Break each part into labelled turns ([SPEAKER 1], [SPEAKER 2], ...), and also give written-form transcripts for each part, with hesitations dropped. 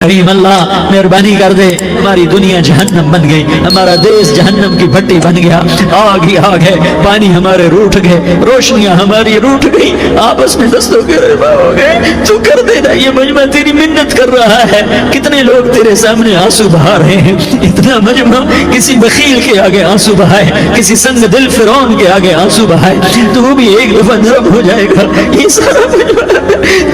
[SPEAKER 1] کریم اللہ مہربانی کر دے، ہماری دنیا جہنم بن گئی، ہمارا دیش جہنم کی بھٹی بن گیا، آگ ہی آگ ہے، پانی ہمارے روٹھ گئے، روشنیاں ہماری روٹھ گئی، آپس میں دستوں کے ربا ہو گئے۔ تو کر دینا، یہ مجمع تیری منت کر رہا ہے، کتنے لوگ تیرے سامنے آنسو بہا رہے ہیں، اتنا مجمع کسی بخیل کے آگے آنسو بہائے، کسی سنگ دل فرعون کے آگے آنسو بہائے، تو بھی ایک دفعہ نرم ہو جائے گا۔ یہ سارا مجمع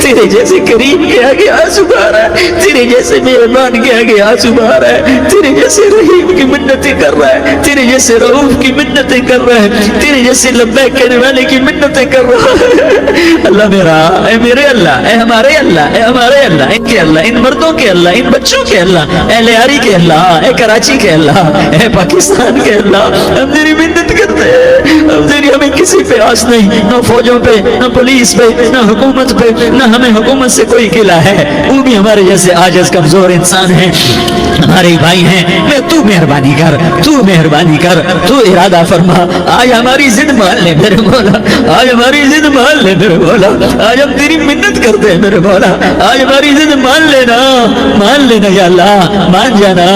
[SPEAKER 1] تیرے جیسے کریم کے آگے آنسو بہا رہا ہے، تیرے جیسے مہربان کے آگے آنسو بہا رہا ہے، تیرے جیسے رحیم کی منتیں کر رہا ہے، تیرے جیسے رؤوف کی منتیں کر رہا ہے، تیرے جیسے لبیک کہنے والے کی منتیں کر رہا ہے۔ اللہ میرا، اے میرے اللہ، اے ہمارے اللہ، اے ہمارے اللہ، ان کے اللہ، ان مردوں کے اللہ، ان بچوں کے اللہ، اے لیاری کے اللہ، اے کراچی کے اللہ، اے پاکستان کے اللہ، ہم تیری منت کرتے ہیں، ہم تیری، ہمیں کسی پہ آس نہیں، نہ فوجوں پہ، نہ پولیس پہ، نہ حکومت پہ، نہ ہمیں حکومت سے کوئی قلعہ ہے، وہ بھی ہمارے جیسے عاجز کمزور انسان ہیں، ہمارے بھائی ہیں، میں تو مہربانی کر، تو مہربانی کر، تو ارادہ فرما، آج ہماری ضد مان لے میرے مولا، آج ہماری ضد مان لے میرے مولا، آج ہم تیری منت کرتے ہیں میرے مولا، آج ہماری ضد مان لینا یا اللہ، مان جانا،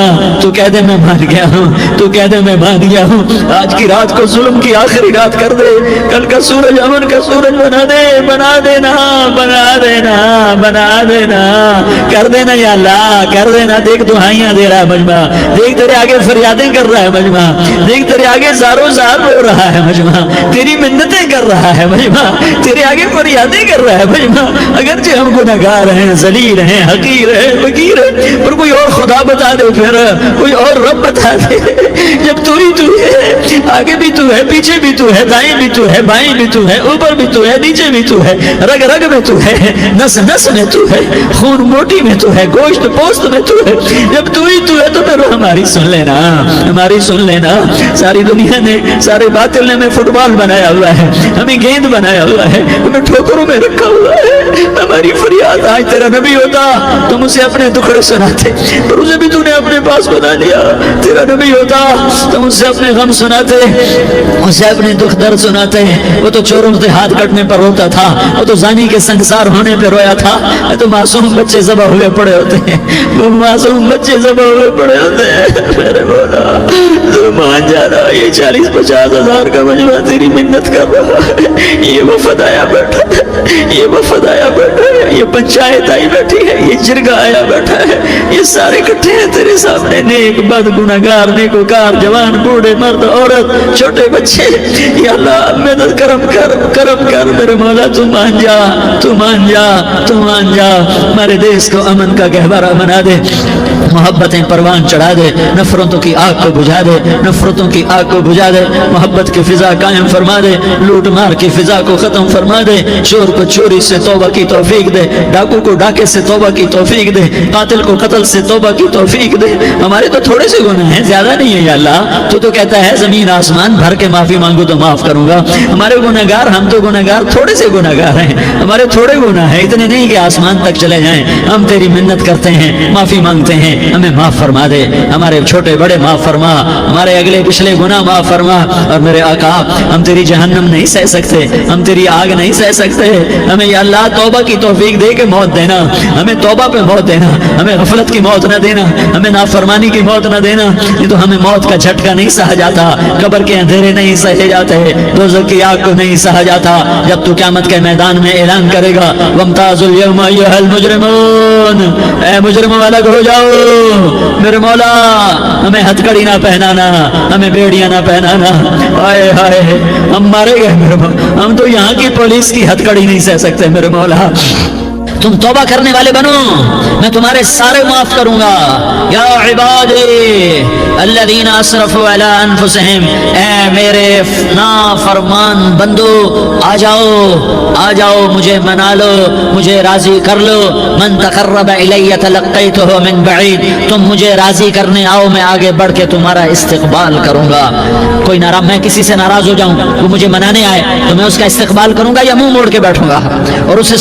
[SPEAKER 1] تو کہہ دے میں مان گیا ہوں، تو کہہ دے میں مان گیا ہوں، آج کی رات کو ظلم کی آخری رات کر دے، کل کا سورج امن کا سورج بنا دے، بنا دینا، بنا دینا، بنا دینا، کر دینا یا اللہ، کر دینا۔ دیکھ دعائیاں دے رہا ہے مجمع، دیکھ تیرے آگے فریادیں کر رہا ہے مجمع، دیکھ تیرے آگے زارو زار رو رہا ہے مجمع، تیری منتیں کر رہا ہے مجمع، تیرے آگے فریادیں کر رہا ہے مجمع، اگرچہ ہم گنہگار ہیں، ذلیل ہیں، حقیر ہیں، فقیر ہیں، پر کوئی اور خدا بتا دے، پھر کوئی اور رب بتا دے، جب تو ہی تو ہے، آگے بھی تو ہے، پیچھے بھی تو ہے، دائیں بھی تو ہے، بائیں بھی تو ہے، اوپر بھی تو ہے، نیچے بھی تو ہے، رگ رگ میں تو ہے، نس نس میں تو ہے، خون موٹی میں تو ہے، گوشت پوست میں تو ہے، جب تو ہی تو ہے تو پھر ہماری سن لینا، ہماری سن لینا۔ ساری دنیا نے، سارے باطل نے ہمیں فٹ بال بنایا ہوا ہے، ہمیں گیند بنایا ہوا ہے، ہمیں ٹھوکروں میں رکھا ہوا ہے، ہماری فریاد، آج تیرا نبی ہوتا تم اسے اپنے دکھڑے سناتے، پر اسے بھی تو نے اپنے پاس بنا لیا، تیرا نبی ہوتا تم اسے اپنے غم سناتے، اسے اپنے دکھ درد سناتے، وہ تو چوروں سے ہاتھ کٹنے پر روتا تھا، وہ تو زانی کے سنگسار ہونے پہ رویا تھا، تو معصوم بچے ذبح ہوئے پڑے ہوتے ہیں، وہ معصوم بچے ذبح ہوئے پڑے ہوتے ہیں، میرے مولا تو مان جانا، یہ 40-50 ہزار کا مجمع تیری منت کر رہا ہے، یہ وفد آیا بیٹھا ہے، یہ وفد آیا بیٹھا ہے، یہ پنچایت آئی بیٹھی ہے، یہ جرگہ آیا بیٹھا ہے، یہ سارے اکٹھے ہیں تیرے سامنے، نیک بد گنہگار نیکوکار، جوان بوڑھے مرد عورت چھوٹے بچے، یا اللہ مدد کرم کر، کرم کر میرے مولا، تو مان جا، تو مان جا، تو مان جا، ہمارے دیش کو امن کا گہوارہ بنا دے، محبتیں پروان چڑھا دے، نفرتوں کی آگ کو بجھا دے، نفرتوں کی آگ کو بجھا دے، محبت کی فضا قائم فرما دے، لوٹ مار کی فضا کو ختم فرما دے، چور کو چوری سے توبہ کی توفیق دے، ڈاکو کو ڈاکے سے توبہ کی توفیق دے، قاتل کو قتل سے توبہ کی توفیق دے۔ ہمارے تو تھوڑے سے گناہ ہیں، زیادہ نہیں ہے یا اللہ، تو کہتا ہے زمین آسمان بھر کے معافی مانگو تو معاف کروں گا، ہمارے گنہگار، ہم تو گنہگار تھوڑے سے گنہگار ہیں، ہمارے تھوڑے گناہ ہیں، اتنے نہیں کہ آسمان تک چلے جائیں، ہم تیری منت کرتے ہیں، معافی مانگتے ہیں، ہمیں معاف فرما دے، ہمارے چھوٹے بڑے معاف فرما، ہمارے اگلے پچھلے گناہ معاف فرما، اور میرے آقا ہم تیری جہنم نہیں سہ سکتے، ہم تیری آگ نہیں سہ سکتے، ہمیں یا اللہ توبہ کی توفیق دے کے موت دینا، ہمیں توبہ پہ موت دینا، ہمیں غفلت کی موت نہ دینا، ہمیں نافرمانی کی موت نہ دینا، یہ تو ہمیں موت کا جھٹکا نہیں سہا جاتا، قبر کے اندھیرے نہیں سہے جاتے، دوزخ کی آگ کو نہیں سہا جاتا، جب تو قیامت کے میدان میں اعلان کرے گا وَامْتَازُوا الْيَوْمَ أَيُّهَا الْمُجْرِمُونَ، اے مجرموں الگ ہو جاؤ میرے مولا، ہمیں ہتھکڑی نہ پہنانا، ہمیں بیڑیاں نہ پہنانا، ہائے ہائے ہم مارے گئے میرے مولا، ہم تو یہاں کی پولیس کی ہتھکڑی نہیں سہ سکتے میرے مولا، تم توبہ کرنے والے بنو، میں تمہارے سارے معاف کروں گا، یا عبادی الذین اسرفوا علی انفسہم، اے میرے نافرمان بندو آ جاؤ مجھے منا لو، مجھے راضی کر لو، من تقرب الی تلقیتہ من بعید، تم مجھے راضی کرنے آؤ، میں آگے بڑھ کے تمہارا استقبال کروں گا، کوئی ناراض، میں کسی سے ناراض ہو جاؤں، وہ مجھے منانے آئے تو میں اس کا استقبال کروں گا یا منہ موڑ کے بیٹھوں گا اور اسے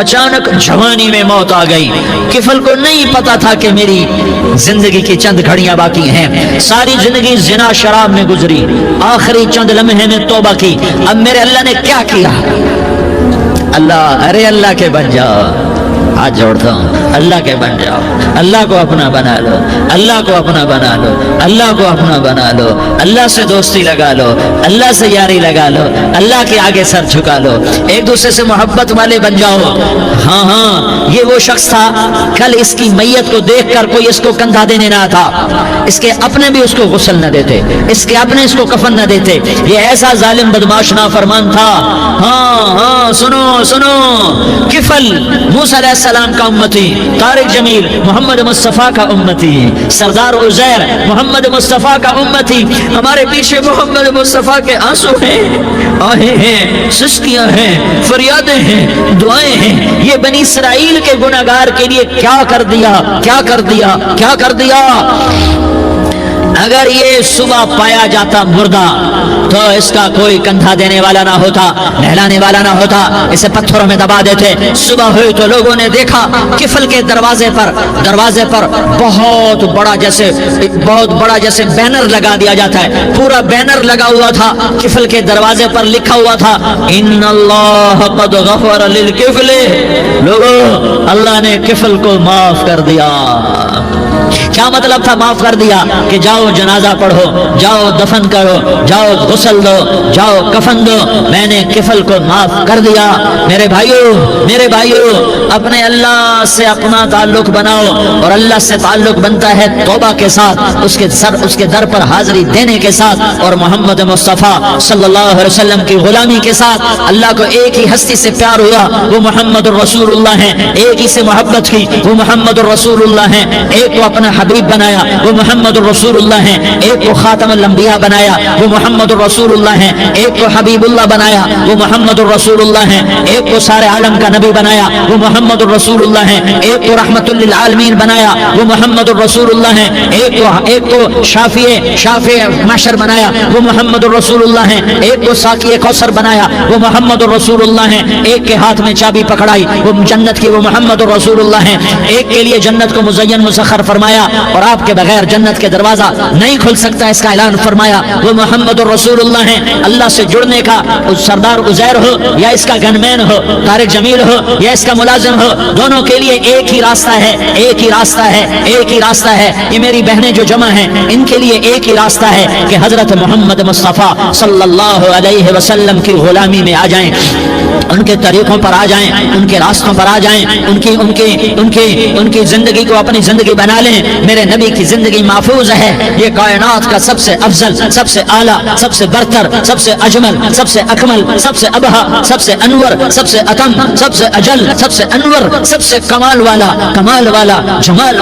[SPEAKER 1] اچانک جوانی میں موت آ گئی. کفل کو نہیں پتا تھا کہ میری زندگی کی چند گھڑیاں باقی ہیں. ساری زندگی زنا شراب میں گزری, آخری چند لمحے میں توبہ کی. اب میرے اللہ نے کیا کیا؟ اللہ, ارے اللہ کے بن جاؤ, ہاتھ جوڑتا ہوں, اللہ کے بن جاؤ, اللہ کو اپنا بنا لو, اللہ کو اپنا بنا لو, اللہ کو اپنا بنا لو, اللہ سے دوستی لگا لو, اللہ سے یاری لگا لو, اللہ کے آگے سر جھکا لو, ایک دوسرے سے محبت والے بن جاؤ. ہاں ہاں, یہ وہ شخص تھا کل اس کی میت کو دیکھ کر کوئی اس کو کندھا دینے نہ تھا, اس کے اپنے بھی اس کو غسل نہ دیتے, اس کے اپنے اس کو کفن نہ دیتے. یہ ایسا ظالم بدماش نافرمان تھا. ہاں ہاں, سنو سنو, کفل موسیٰ علیہ السلام کا امتی, طارق جمیل محمد مصطفیٰ کا امتی, سردار عزیر محمد مصطفیٰ کا امتی. ہمارے پیچھے محمد مصطفیٰ کے آنسو ہیں, آہیں ہیں, سسکیاں ہیں, فریادیں ہیں, دعائیں ہیں. یہ بنی اسرائیل کے گناہگار کے لیے کیا کر دیا, کیا کر دیا, کیا کر دیا. اگر یہ صبح پایا جاتا مردہ تو اس کا کوئی کندھا دینے والا نہ ہوتا, نہلانے والا نہ ہوتا, اسے پتھروں میں دبا دیتے. صبح ہوئی تو لوگوں نے دیکھا کفل کے دروازے پر بہت بڑا جیسے بینر لگا دیا جاتا ہے, پورا بینر لگا ہوا تھا. کفل کے دروازے پر لکھا ہوا تھا ان اللہ قد غفر للکفل. لوگوں, اللہ نے کفل کو معاف کر دیا. کیا مطلب تھا معاف کر دیا؟ کہ جاؤ جنازہ پڑھو, جاؤ دفن کرو, جاؤ غسل دو, جاؤ کفن دو, میں نے کفل کو معاف کر دیا. میرے بھائیو, اپنے اللہ سے اپنا تعلق بناؤ, اور اللہ سے تعلق بنتا ہے توبہ کے ساتھ, اس کے در پر حاضری دینے کے ساتھ, اور محمد مصطفیٰ صلی اللہ علیہ وسلم کی غلامی کے ساتھ. اللہ کو ایک ہی ہستی سے پیار ہوا, وہ محمد الرسول اللہ ہیں. ایک ہی سے محبت کی, وہ محمد الرسول اللہ ہیں. ایک کو اپنا حبیب بنایا, وہ محمد الرسول اللہ ہیں. ایک کو خاتم الانبیاء بنایا, وہ محمد الرسول اللہ ہیں. ایک کو حبیب اللہ بنایا, وہ محمد الرسول اللہ ہیں. ایک کو سارے عالم کا نبی بنایا, وہ محمد الرسول اللہ ہیں. ایک کو رحمت للعالمین بنایا, وہ محمد الرسول اللہ ہیں. ایک کو شافع محشر بنایا, وہ محمد الرسول اللہ ہیں. ایک کو ساقی کوثر بنایا, وہ محمد الرسول اللہ ہیں. ایک کے ہاتھ میں چابی پکڑائی, وہ جنت کی, وہ محمد الرسول اللہ ہیں. ایک کے لیے جنت کو مزین مسخر فرمایا, اور آپ کے بغیر جنت کے دروازہ نہیں کھل سکتا, اس کا اعلان فرمایا, وہ محمد الرسول اللہ ہیں. اللہ سے جڑنے کا سردار عزیر ہو یا اس کا گنمین ہو طارق جمیل ہو یا اس کا ملازم ہو, دونوں کے لیے ایک ہی راستہ ہے, ایک ہی راستہ ہے, ایک ہی راستہ ہے. یہ میری بہنیں جو جمع ہیں, ان کے لیے ایک ہی راستہ ہے کہ حضرت محمد مصطفیٰ صلی اللہ علیہ وسلم کی غلامی میں آ جائیں, ان کے طریقوں پر آ جائیں, ان کے راستوں پر آ جائیں, ان کی زندگی کو اپنی زندگی بنا لیں. میرے نبی کی زندگی محفوظ ہے. یہ کائنات کا سب سے افضل, سب سے اعلیٰ, سب سے برتر, سب سے اجمل, سب سے اکمل, سب سے ابہا, سب سے انور, سب سے اتم, سب سے اجل, سب سے انور, سب سے کمال والا, جمال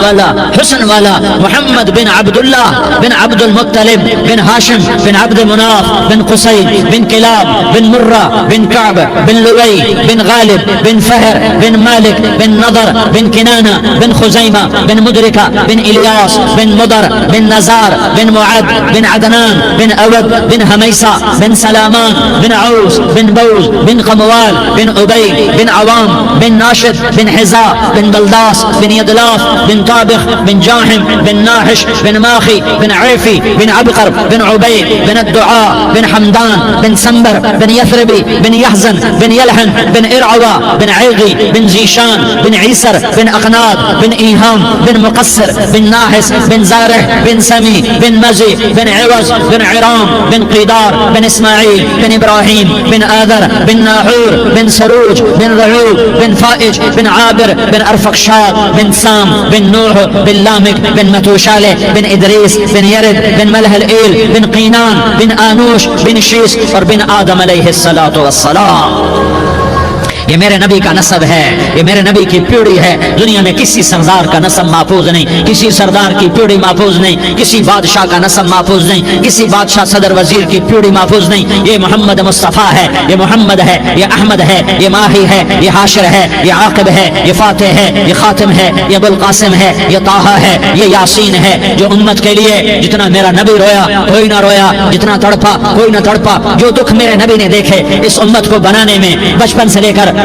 [SPEAKER 1] والا, حسن والا, محمد بن عبداللہ بن عبد المطلب بن ہاشم بن عبد مناف بن قصی بن کلاب بن مرہ بن کعب بن لؤی بن غالب بن فہر بن مالک بن نضر بن کنانہ بن خزیمہ بن مدرکہ بن الیاس بن مضر بن نزار بن معد بن عدنان بن اود بن حمیسہ بن سلامان بن عوس بن بوز بن قموال بن عبید بن عوام بن ناشد بن حزا بن بلداس بن یدلاف بن طابخ بن جاحم بن ناحش بن ماخی بن عیفی بن عبقر بن عبید بن الدعاء بن حمدان بن سنبر بن یثربی بن یحزن بن یلحن بن ارعوا بن عیغی بن زیشان بن عیسر بن اقناد بن ایہام بن مقصر بن ناحس بن زارح بن سمی بن مزی بن عوض بن عرام بن قیدار بن اسماعیل بن ابراہیم بن آذر بن ناحور بن سروج بن رعوب بن فائج بن عابر بن ارفقشاد بن سام بن نوح بن لامک بن متوشالہ بن ادریس بن یرد بن ملح الایل بن قینان بن آنوش بن شیس اور بن آدم علیہ السلام. یہ میرے نبی کا نسب ہے, یہ میرے نبی کی پیڑھی ہے. دنیا میں کسی سردار کا نسب محفوظ نہیں, کسی سردار کی پیڑھی محفوظ نہیں, کسی بادشاہ کا نسب محفوظ نہیں, کسی بادشاہ صدر وزیر کی پیڑھی محفوظ نہیں. یہ محمد مصطفیٰ ہے, یہ محمد ہے, یہ احمد ہے, یہ ماہی ہے, یہ حاشر ہے, یہ عاقب ہے, یہ فاتح ہے, یہ خاتم ہے, یہ ابو القاسم ہے, یہ طٰہٰ ہے, یہ یاسین ہے. جو امت کے لیے جتنا میرا نبی رویا کوئی نہ رویا, جتنا تڑپا کوئی نہ تڑپا, جو دکھ میرے نبی نے دیکھے اس امت کو بنانے میں بچپن سے لے کر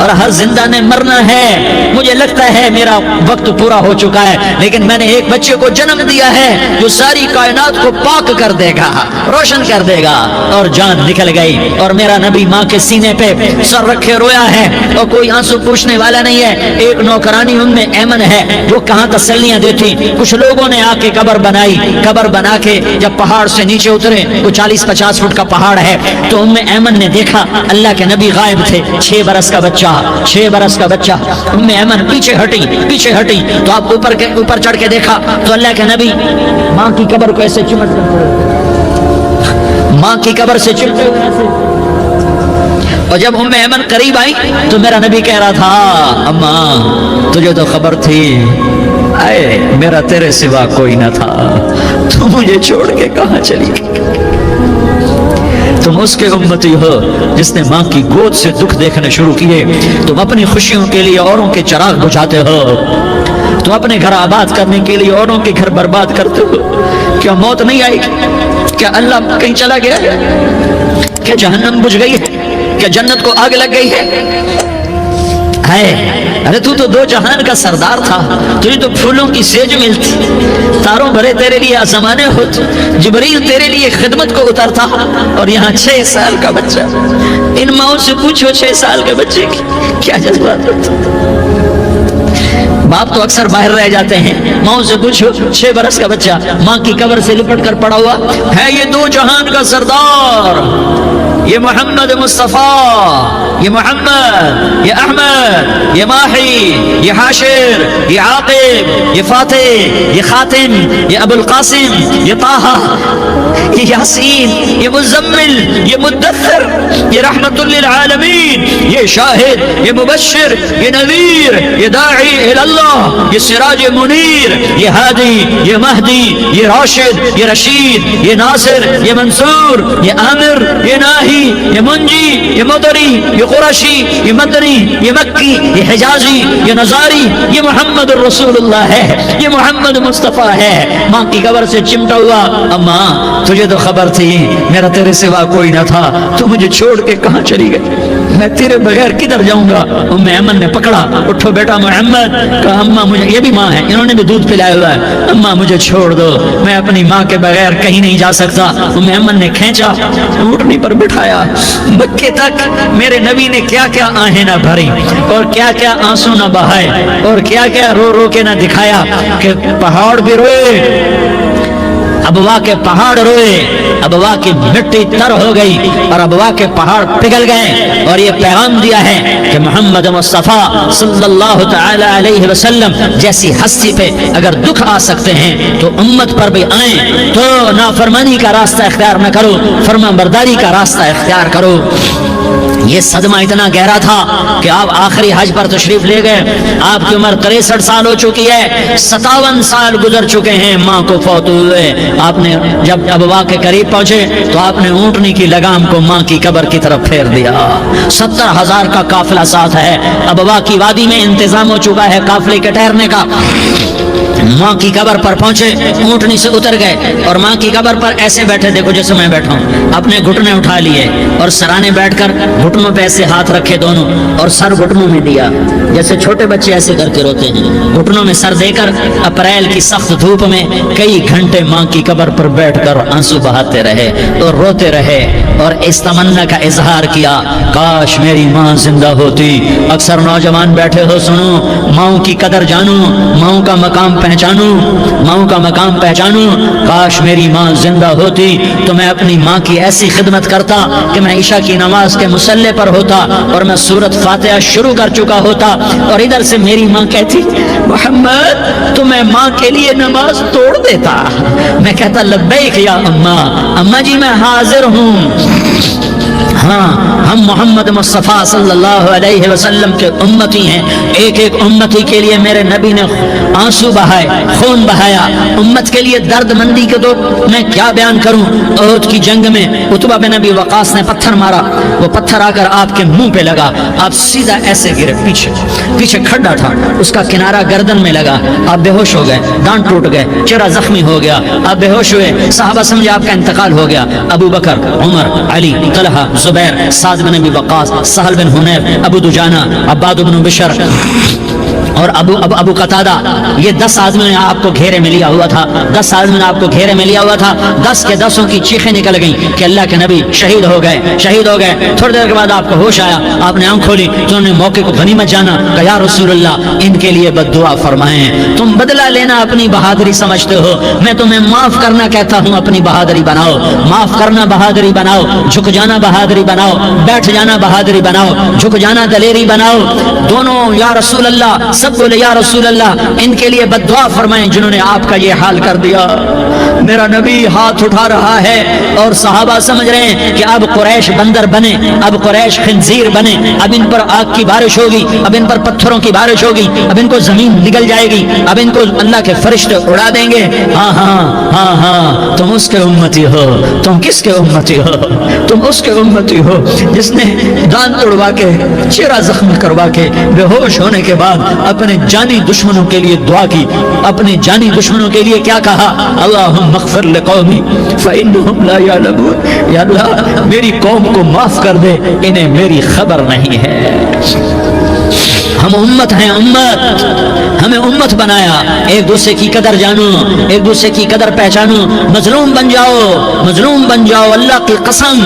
[SPEAKER 1] اور ہر زندہ نے مرنا ہے. مجھے لگتا ہے میرا وقت پورا ہو چکا ہے, لیکن میں نے ایک بچے کو جنم دیا ہے جو ساری کائنات کو پاک کر دے گا, روشن کر دے گا. اور جان نکل گئی, اور میرا نبی ماں کے سینے پہ سر رکھے رویا ہے, اور کوئی آنسو پوچھنے والا نہیں ہے. ایک نوکرانی ام ایمن ہے جو کہاں تسلیاں دیتی. کچھ لوگوں نے آ کے قبر بنائی, قبر بنا کے جب پہاڑ سے نیچے اترے, وہ 40-50 فٹ کا پہاڑ ہے, تو ام ایمن نے دیکھا اللہ کے نبی غائب تھے. 6 برس کا بچہ, 6 برس کا بچہ. ام ایمن پیچھے ہٹی تو آپ اوپر چڑھ کے دیکھا تو اللہ کے نبی ماں کی قبر کو ایسے چمٹ کر, ماں کی قبر سے چمٹے ہوئے ایسے. اور جب ام ایمن قریب آئی تو میرا نبی کہہ رہا تھا, اماں تجھے تو خبر تھی, اے میرا تیرے سوا کوئی نہ تھا, تو مجھے چھوڑ کے کہاں چلی گئی. تم اس کے امتی ہو جس نے ماں کی گود سے دکھ دیکھنے شروع کیے. تم اپنی خوشیوں کے لیے اوروں کے چراغ بجھاتے ہو, تم اپنے گھر آباد کرنے کے لیے اوروں کے گھر برباد کرتے ہو. کیا موت نہیں آئی؟ کیا اللہ کہیں چلا گیا؟ کیا جہنم بجھ گئی ہے؟ کیا جنت کو آگ لگ گئی ہے؟ ارے تو 2 جہان کا سردار تھا, تجھے تو پھولوں کی سیج ملتی, تاروں بھرے تیرے لیے آسمانے ہوتے, جبریل تیرے لیے خدمت کو اترتا, اور یہاں 6 سال کا بچہ. ان ماؤں سے پوچھو 6 سال کے بچے کی کیا جذبات ہوتے. باپ تو اکثر باہر رہ جاتے ہیں, ماؤں سے پوچھو 6 برس کا بچہ ماں کی قبر سے لپٹ کر پڑا ہوا ہے. یہ 2 جہان کا سردار, یہ محمد مصطفیٰ, یہ محمد, یہ احمد, یہ ماہی, یہ حاشر, یہ عاقب, یہ فاتح, یہ خاتم, یہ ابو القاسم, یہ طٰہٰ, یہ یاسین, یہ مزمل, یہ مدثر, یہ رحمت للعالمین, یہ شاہد, یہ مبشر, یہ نذیر, یہ داعی اللہ, یہ سراج منیر, یہ ہادی, یہ مہدی, یہ راشد, یہ رشید, یہ ناصر, یہ منصور, یہ عامر, یہ ناہی, یہ منجی, یہ مدری, یہ قرشی, یہ مدنی, یہ مکی, یہ حجازی, یہ نظاری, یہ محمد الرسول اللہ ہے, یہ محمد مصطفیٰ ہے. ماں کی قبر سے چمٹا ہوا, اماں تجھے تو خبر تھی میرا تیرے سوا کوئی نہ تھا, تو مجھے چھوڑ کے کہاں چلی گئی, میں تیرے بغیر کدھر جاؤں گا. ام ایمن نے پکڑا, اٹھو بیٹا محمد. کہا اماں مجھے, یہ بھی ماں ہے, انہوں نے بھی دودھ پلایا ہوا ہے, اماں مجھے چھوڑ دو, میں اپنی ماں کے بغیر کہیں نہیں جا سکتا. ام ایمن نے کھینچا, اونٹنی پر بٹھایا. مکے تک میرے نبی نے کیا کیا آہیں نہ بھری, اور کیا کیا آنسو نہ بہائے, اور کیا کیا رو رو کے نہ دکھایا کہ پہاڑ بھی روئے, ابوا کے پہاڑ روئے, ابوا کی مٹی تر ہو گئی, اور ابوا کے پہاڑ پگھل گئے. اور یہ پیغام دیا ہے کہ محمد مصطفیٰ صلی اللہ تعالی علیہ وسلم جیسی ہستی پہ اگر دکھ آ سکتے ہیں تو امت پر بھی آئیں. تو نافرمانی کا راستہ اختیار نہ کرو, فرما برداری کا راستہ اختیار کرو. یہ صدمہ اتنا گہرا تھا کہ آپ آخری حج پر تشریف لے گئے. آپ کی عمر 63 سال ہو چکی ہے, 57 سال گزر چکے ہیں ماں کو فوت ہوئے. آپ نے جب ابوا کے قریب پہنچے تو آپ نے اونٹنی کی لگام کو ماں کی قبر کی طرف پھیر دیا. 70,000 کا قافلہ ساتھ ہے. ابوا کی وادی میں انتظام ہو چکا ہے قافلے کے ٹھہرنے کا. ماں کی قبر پر پہنچے, اونٹنی سے اتر گئے, اور ماں کی قبر پر ایسے بیٹھے, دیکھو جیسے میں بیٹھا ہوں, اپنے گھٹنے اٹھا لیے, اور سرانے بیٹھ کر گھٹنوں پہ ایسے ہاتھ رکھے دونوں, اور سر گھٹنوں میں دیا, جیسے چھوٹے بچے ایسے کر کے روتے ہیں. گھٹنوں میں سر دے کر اپریل کی سخت دھوپ میں کئی گھنٹے ماں کی قبر پر بیٹھ کر آنسو بہاتے رہے اور روتے رہے, اور اس تمنا کا اظہار کیا, کاش میری ماں زندہ ہوتی. اکثر نوجوان بیٹھے ہو, سنو, ماؤں کی قدر جانو, ماؤں کا مقام پہچانو, ماؤں کا مقام پہچانو. کاش میری ماں زندہ ہوتی تو میں اپنی ماں کی ایسی خدمت کرتا کہ میں عشاء کی نماز کے مصلے پر ہوتا اور میں سورۃ فاتحہ شروع کر چکا ہوتا, اور ادھر سے میری ماں کہتی محمد تو میں ماں کے لیے نماز توڑ دیتا. میں کہتا لبیک یا اماں, اماں جی میں حاضر ہوں. ہاں, ہم محمد مصطفیٰ صلی اللہ علیہ وسلم کے امتی ہیں. ایک ایک امتی کے لیے میرے نبی نے آنسو بہائے, خون بہایا. امت کے لیے درد مندی کے تو میں کیا بیان کروں. احد کی جنگ میں عتبہ بن ابی وقاص نے پتھر مارا, وہ پتھر آ کر آپ کے منہ پہ لگا, آپ سیدھا ایسے گرے, پیچھے کھڈا تھا, اس کا کنارہ گردن میں لگا, آپ بے ہوش ہو گئے, دانت ٹوٹ گئے, چہرہ زخمی ہو گیا, آپ بے ہوش ہوئے. صحابہ سمجھے آپ کا انتقال ہو گیا. ابو بکر, عمر, علی علی، طلحہ، زبیر، سعد بن ابی وقاص، سہل بن حنیف، ابو دجانہ، عباد بن بشر اور ابو قتادہ، یہ 10 آدمیوں نے آپ کو گھیرے میں لیا ہوا تھا. 10 آدمیوں نے آپ کو گھیرے میں لیا ہوا تھا. 10 کے 10 کی چیخیں نکل گئیں کہ اللہ کے نبی شہید ہو گئے، شہید ہو گئے. تھوڑی دیر کے بعد آپ کو ہوش آیا، آپ نے آنکھ کھولی تو انہوں نے موقع کو غنیمت جانا کہ یا رسول اللہ ان کے لیے بد دعا فرمائیں. تم بدلہ لینا اپنی بہادری سمجھتے ہو، میں تمہیں معاف کرنا کہتا ہوں اپنی بہادری بناؤ. معاف کرنا بہادری بناؤ، جھک جانا بہادری بناؤ، بیٹھ جانا بہادری بناؤ، جھک جانا دلیری بناؤ. دونوں یا رسول اللہ، سب بولے یا رسول اللہ ان کے لیے بد دعا فرمائیں جنہوں نے آپ کا یہ حال کر دیا. میرا نبی ہاتھ اٹھا رہا ہے اور صحابہ سمجھ رہے ہیں کہ اب قریش بندر بنے، اب قریش خنزیر بنے، اب ان پر آگ کی بارش ہوگی، اب ان پر پتھروں کی بارش ہوگی، اب ان کو زمین نگل جائے گی، اب ان کو اللہ کے فرشتے اڑا دیں گے. ہاں ہاں ہاں ہاں، تم اس کے امتی ہو. تم کس کے امتی ہو؟ تم اس کے امتی ہو جس نے دان توڑوا کے، چہرہ زخم کروا کے، بے ہوش ہونے کے بعد اپنے جانی دشمنوں کے لیے دعا کی. اپنے جانی دشمنوں کے لیے کیا کہا؟ اللہم اغفر لقومی فإنہم لا یعلمون. یا اللہ میری قوم کو معاف کر دے، انہیں میری خبر نہیں ہے. ہم امت ہیں، امت، ہمیں امت بنایا. ایک دوسرے کی قدر جانو، ایک دوسرے کی قدر پہچانو. مظلوم بن جاؤ، مظلوم بن جاؤ. اللہ کی قسم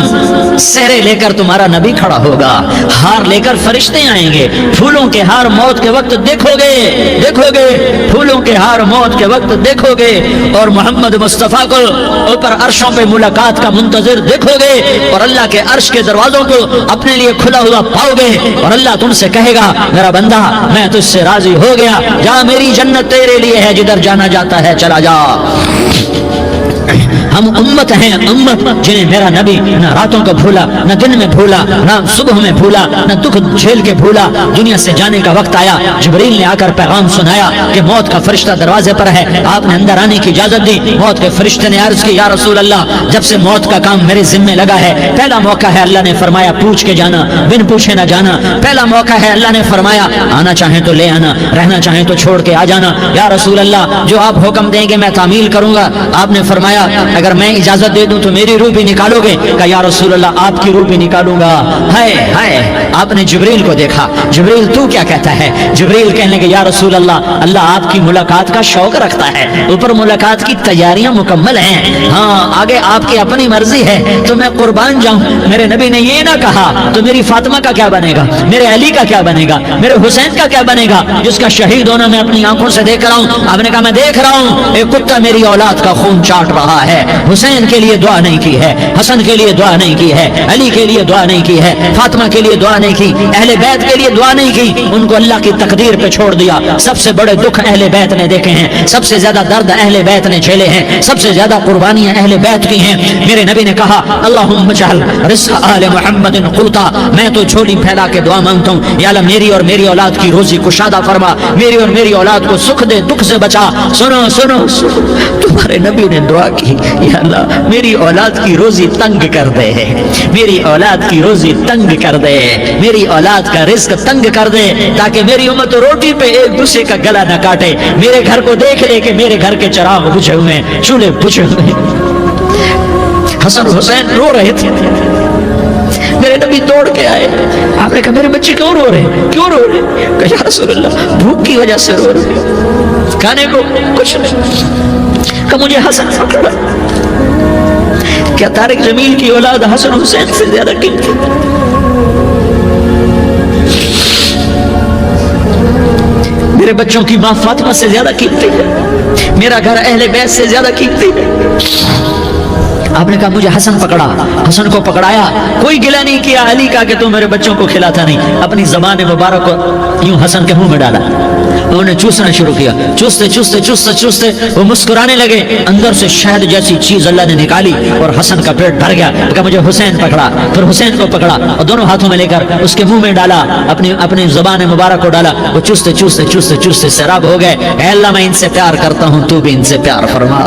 [SPEAKER 1] سہرے لے کر تمہارا نبی کھڑا ہوگا، ہار لے کر فرشتے آئیں گے. پھولوں کے ہار موت کے وقت دیکھو گے، دیکھو گے پھولوں کے ہار موت کے وقت دیکھو گے. اور محمد مصطفیٰ کو اوپر عرشوں پہ ملاقات کا منتظر دیکھو گے، اور اللہ کے عرش کے دروازوں کو اپنے لیے کھلا ہوا پاؤ گے. اور اللہ تم سے کہے گا میرا بندہ میں تجھ سے راضی ہو گیا، جا میری جنت تیرے لیے ہے، جدھر جانا جاتا ہے چلا جا. ہم امت ہیں، امت جنہیں میرا نبی نہ راتوں کو بھولا، نہ دن میں بھولا، نہ صبح میں بھولا، نہ دکھ جھیل کے بھولا. دنیا سے جانے کا وقت آیا، جبریل نے آ کر پیغام سنایا کہ موت کا فرشتہ دروازے پر ہے. آپ نے اندر آنے کی اجازت دی. موت کے فرشتے نے عرض کی یا رسول اللہ جب سے موت کا کام میرے ذمہ لگا ہے، پہلا موقع ہے اللہ نے فرمایا پوچھ کے جانا، بن پوچھے نہ جانا. پہلا موقع ہے اللہ نے فرمایا آنا چاہیں تو لے آنا، رہنا چاہیں تو چھوڑ کے آ جانا. یا رسول اللہ جو آپ حکم دیں گے میں تعمیل کروں گا. آپ نے فرمایا اگر میں اجازت دے دوں تو میری روح بھی نکالو گے؟ کہا یا رسول اللہ آپ کی روح بھی نکالوں گا. ہائے ہائے، آپ نے جبریل کو دیکھا. جبریل تو کیا کہتا ہے؟ جبریل کہنے کہ یا رسول اللہ اللہ آپ کی ملاقات کا شوق رکھتا ہے، اوپر ملاقات کی تیاریاں مکمل ہیں. ہاں آگے آپ کی اپنی مرضی ہے تو میں قربان جاؤں. میرے نبی نے یہ نہ کہا تو میری فاطمہ کا کیا بنے گا، میرے علی کا کیا بنے گا، میرے حسین کا کیا بنے گا جس کا شہید ہونا میں اپنی آنکھوں سے دیکھ رہا ہوں. آپ نے کہا میں دیکھ رہا ہوں ایک کتا میری اولاد کا خون چاٹ رہا ہے. حسین کے لیے دعا نہیں کی ہے، حسن کے لیے دعا نہیں کی ہے، علی کے لیے دعا نہیں کی ہے، فاطمہ کے لیے دعا نہیں کی، اہل بیت کے لیے دعا نہیں کی. ان کو اللہ کی تقدیر پہ چھوڑ دیا. سب سے بڑے دکھ اہل بیت نے دیکھے ہیں، سب سے زیادہ درد اہل بیت نے جھیلے ہیں، سب سے زیادہ قربانیاں اہل بیت کی ہیں. میرے نبی نے کہا اللہم اجعل رزق آل محمد قوتا. میں تو جھولی پھیلا کے دعا مانگتا ہوں یا اللہ میری اور میری اولاد کی روزی کشادہ فرما، میری اور میری اولاد کو سکھ دے، دکھ سے بچا. سنو سنو سنو، تمہارے نبی نے دعا کی یا اللہ میری اولاد کی روزی تنگ کر دے، میری اولاد کی روزی تنگ کر دے، میری اولاد کا رزق تنگ کر دے تاکہ میری امت روٹی پہ ایک دوسرے کا گلا نہ کاٹے. میرے گھر کو دیکھ لے کہ میرے گھر کے چراغ بجھے ہوئے، چولہے بجھے ہوئے. حسن حسین رو رہے تھے. میرے نبی دوڑ کے آئے. آپ نے کہا میرے بچے کیوں رو رہے ہیں، کیوں رو رہے ہیں؟ کہا یا رسول اللہ بھوک کی وجہ سے رو رہے ہیں، کھانے کو کچھ نہیں. کہ مجھے حسن پکڑا. کیا طارق جمیل کی اولاد حسن حسین سے زیادہ قیمتی؟ میرے بچوں کی ماں فاطمہ سے زیادہ قیمتی ہے، میرا گھر اہل بیت سے زیادہ قیمتی ہے. آپ نے کہا مجھے حسن پکڑا. حسن کو پکڑایا، کوئی گلہ نہیں کیا علی کا کہ تو میرے بچوں کو کھلاتا نہیں. اپنی زبان مبارک کو یوں حسن کے منہ میں ڈالا. انہوں نے چوسنا شروع کیا. چوستے چوستے چوستے چوستے وہ مسکرانے لگے. اندر سے شہد جیسی چیز اللہ نے نکالی اور حسن کا پیٹ بھر گیا. کہا مجھے حسین پکڑا. پھر حسین کو پکڑا اور دونوں ہاتھوں میں لے کر اس کے منہ میں ڈالا، اپنی زبان مبارک کو ڈالا. وہ چوستے چوستے چوستے چوستے سیراب ہو گئے. اے اللہ میں ان سے پیار کرتا ہوں، تو بھی ان سے پیار فرما،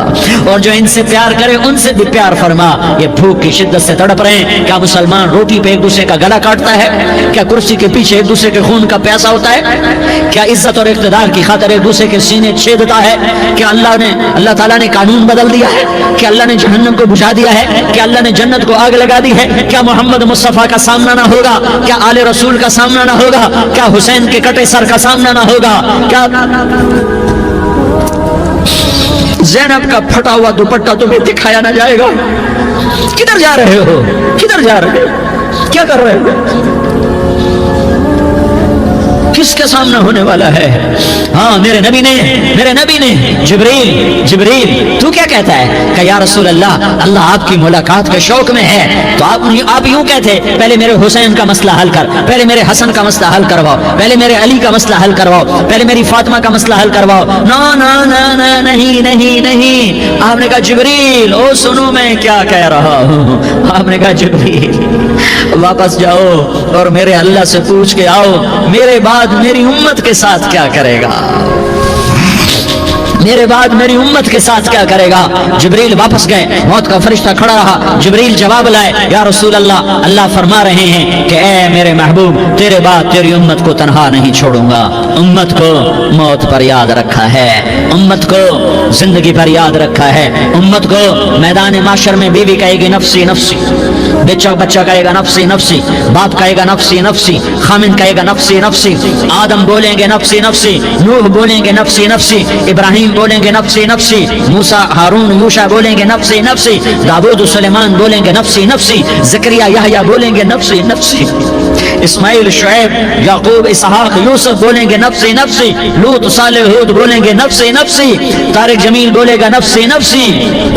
[SPEAKER 1] اور جو ان سے پیار کرے ان سے بھی پیار فرما. یہ بھوک کی شدت سے تڑپ رہے ہیں. کیا مسلمان روٹی پہ ایک دوسرے کا گلا کاٹتا ہے؟ کیا کرسی کے پیچھے ایک دوسرے کے خون کا پیاسا ہوتا ہے؟ کیا عزت اور اقتدار کردار کی خاطر ایک دوسرے کے سینے چھیدتا ہے؟ کیا اللہ تعالیٰ نے قانون بدل دیا ہے؟ کیا اللہ نے جہنم کو بجھا دیا ہے؟ کیا اللہ نے جنت کو آگ لگا دی ہے؟ کیا محمد مصطفیٰ کا سامنا نہ ہوگا؟ کیا آل رسول کا سامنا نہ ہوگا؟ کیا حسین کے کٹے سر کا سامنا نہ ہوگا؟ کیا زینب کا پھٹا ہوا دوپٹہ تمہیں دکھایا نہ جائے گا؟ کدھر جا رہے ہو؟ کدھر جا رہے ہو؟ کیا کر رہے ہو؟ کس کا سامنا ہونے والا ہے؟ ہاں میرے نبی نے جبریل تو کیا کہتا ہے کہ یا رسول اللہ آپ کی ملاقات کے شوق میں ہے، تو آپ یوں کہتے پہلے میرے حسین کا مسئلہ حل کر، پہلے میرے حسن کا مسئلہ حل کرواؤ، پہلے میرے علی کا مسئلہ حل کرواؤ، پہلے میری فاطمہ کا مسئلہ حل کرواؤ۔ نہیں، آپ نے کہا جبریل او سنو میں کیا کہہ رہا ہوں۔ آپ نے کہا جبریل واپس جاؤ اور میرے اللہ سے پوچھ کے آؤ میرے بعد میری امت کے ساتھ کیا کرے گا، میرے بعد میری امت کے ساتھ کیا کرے گا۔ جبریل واپس گئے، موت کا فرشتہ کھڑا رہا، جبریل جواب لائے یا رسول اللہ فرما رہے ہیں کہ اے میرے محبوب تیرے بعد تیری امت کو تنہا نہیں چھوڑوں گا۔ امت کو موت پر یاد رکھا ہے، امت کو زندگی پر یاد رکھا ہے، امت کو میدان معاشر میں بیوی کہے گی نفسی نفسی، بچہ کہے گا نفسی نفسی، باپ کہے گا نفسی نفسی، خامن کہے گا نفسی نفسی، آدم بولیں گے نفسی نفسی، نوح بولیں گے نفسی نفسی، ابراہیم بولیں گے نفسی نفسی، موسیٰ ہارون یوشع بولیں گے نفسی نفسی، داؤد سلیمان بولیں گے نفسی نفسی، زکریا یحییٰ بولیں گے نفسی نفسی، اسماعیل شعیب یعقوب اسحاق یوسف بولیں گے نفسی نفسی، لوط صالح ہود بولیں گے نفسی نفسی، طارق جمیل بولے گا نفسی نفسی،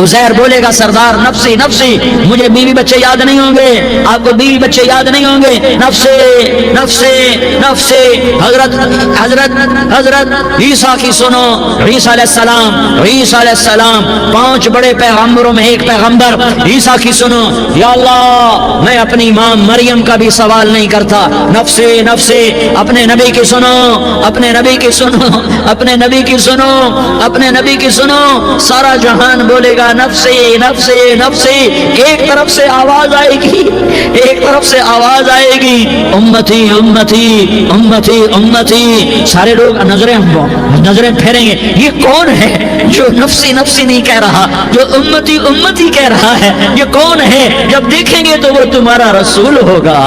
[SPEAKER 1] عزیر بولے گا سردار نفسی نفسی، مجھے بیوی بچے یاد نہیں ہوں گے، آپ کو بیوی بچے یاد نہیں ہوں گے، نفسی نفسی نفسی۔ حضرت عیسیٰ کی سنو، عیسیٰ علیہ السلام 5 بڑے پیغمبروں میں ایک پیغمبر عیسیٰ کی سنو، یا اللہ میں اپنی ماں مریم کا بھی سوال نہیں کرتا، نفسی نفسی۔ اپنے نبی کی سنو، اپنے نبی کی سنو، اپنے نبی کی سنو، اپنے نبی کی سنو، سارا جہان بولے گا نفسی نفسی نفسی۔ ایک طرف سے آواز آئے گی، ایک طرف سے آواز آئے گی امتی امتی امتی امتی، سارے لوگ نظریں پھیریں گے، یہ کون ہے جو نفسی نفسی نہیں کہہ رہا، جو امتی امتی کہہ رہا ہے، یہ کون ہے؟ جب دیکھیں گے تو وہ تمہارا رسول ہوگا،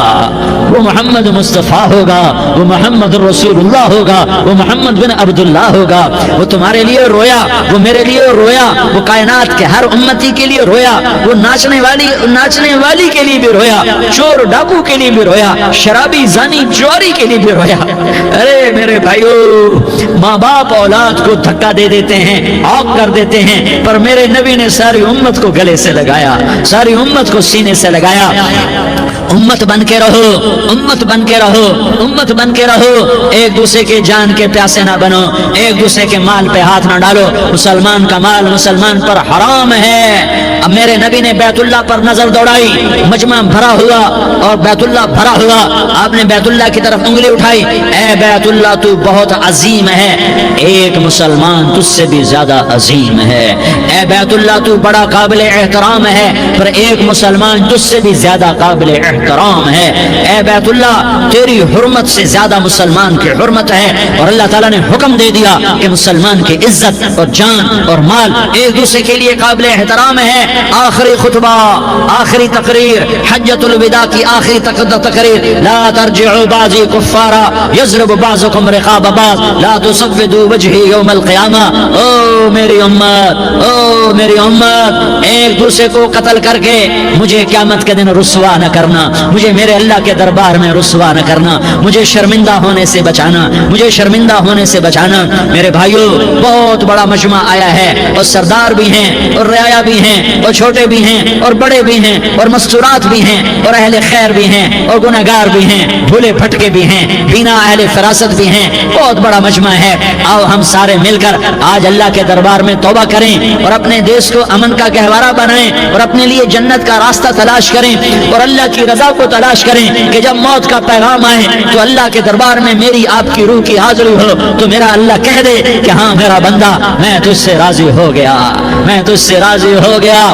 [SPEAKER 1] وہ محمد مصطفیٰ ہوگا، وہ محمد رسول اللہ ہوگا، وہ محمد بن عبداللہ ہوگا، وہ تمہارے لیے رویا، وہ میرے لیے رویا، وہ کائنات کے ہر امتی کے لیے رویا، وہ ناچنے والی کے لیے بھی رویا، چور ڈاکو کے لیے بھی رویا، شرابی زانی جواری کے لیے بھی رویا۔ ارے میرے بھائیو، ماں باپ اولاد کو دھکا دے دیتے ہیں، آگ کر دیتے ہیں، پر میرے نبی نے ساری امت کو گلے سے لگایا، ساری امت کو سینے سے لگایا۔ امت بن کے رہو، امت بن کے رہو، امت بن کے رہو، ایک دوسرے کے جان کے پیاسے نہ بنو، ایک دوسرے کے مال پہ ہاتھ نہ ڈالو، مسلمان کا مال مسلمان پر حرام ہے۔ اب میرے نبی نے بیت اللہ پر نظر دوڑائی، مجمع بھرا ہوا اور بیت اللہ بھرا ہوا، آپ نے بیت اللہ کی طرف انگلی اٹھائی، اے بیت اللہ تو بہت عظیم ہے، ایک مسلمان تجھ سے بھی زیادہ عظیم ہے، اے بیت اللہ تو بڑا قابل احترام ہے، پر ایک مسلمان تجھ سے بھی زیادہ قابل احترام ہے، اے بیت اللہ تیری حرمت سے زیادہ مسلمان کی حرمت ہے، اور اللہ تعالیٰ نے حکم دے دیا کہ مسلمان کی عزت اور جان اور مال ایک دوسرے کے لیے قابل احترام ہے۔ آخری خطبہ، آخری تقریر، حجۃ الوداع کی آخری تقریر، لا ترجعوا بعضی کفارا یضرب بعضکم رقاب بعض لا تسودوا وجہی یوم القیامہ۔ او میری امت، او میری امت، ایک دوسرے کو قتل کر کے مجھے قیامت کے دن رسوا نہ کرنا، مجھے میرے اللہ کے دربار میں رسوا نہ کرنا، مجھے شرمندہ ہونے سے بچانا، مجھے شرمندہ ہونے سے بچانا۔ میرے بھائیو، بہت بڑا مجمع آیا ہے، اور سردار بھی ہیں اور رعایا بھی ہیں اور چھوٹے بھی ہیں اور بڑے بھی ہیں اور مستورات بھی ہیں اور اہل خیر بھی ہیں اور گنہگار بھی ہیں، بھولے بھٹکے بھی ہیں، بینا اہل فراست بھی ہیں، بہت بڑا مجمع ہے۔ آؤ ہم سارے مل کر آج اللہ کے دربار میں توبہ کریں اور اپنے دیش کو امن کا گہوارہ بنائیں اور اپنے لیے جنت کا راستہ تلاش کریں اور اللہ کی رضا کو تلاش کریں کہ جب موت کا پیغام آئے تو اللہ کے دربار میں میری آپ کی روح کی حاضری ہو تو میرا اللہ کہہ دے کہ ہاں میرا بندہ، میں تجھ سے راضی ہو گیا، میں تجھ سے راضی ہو گیا،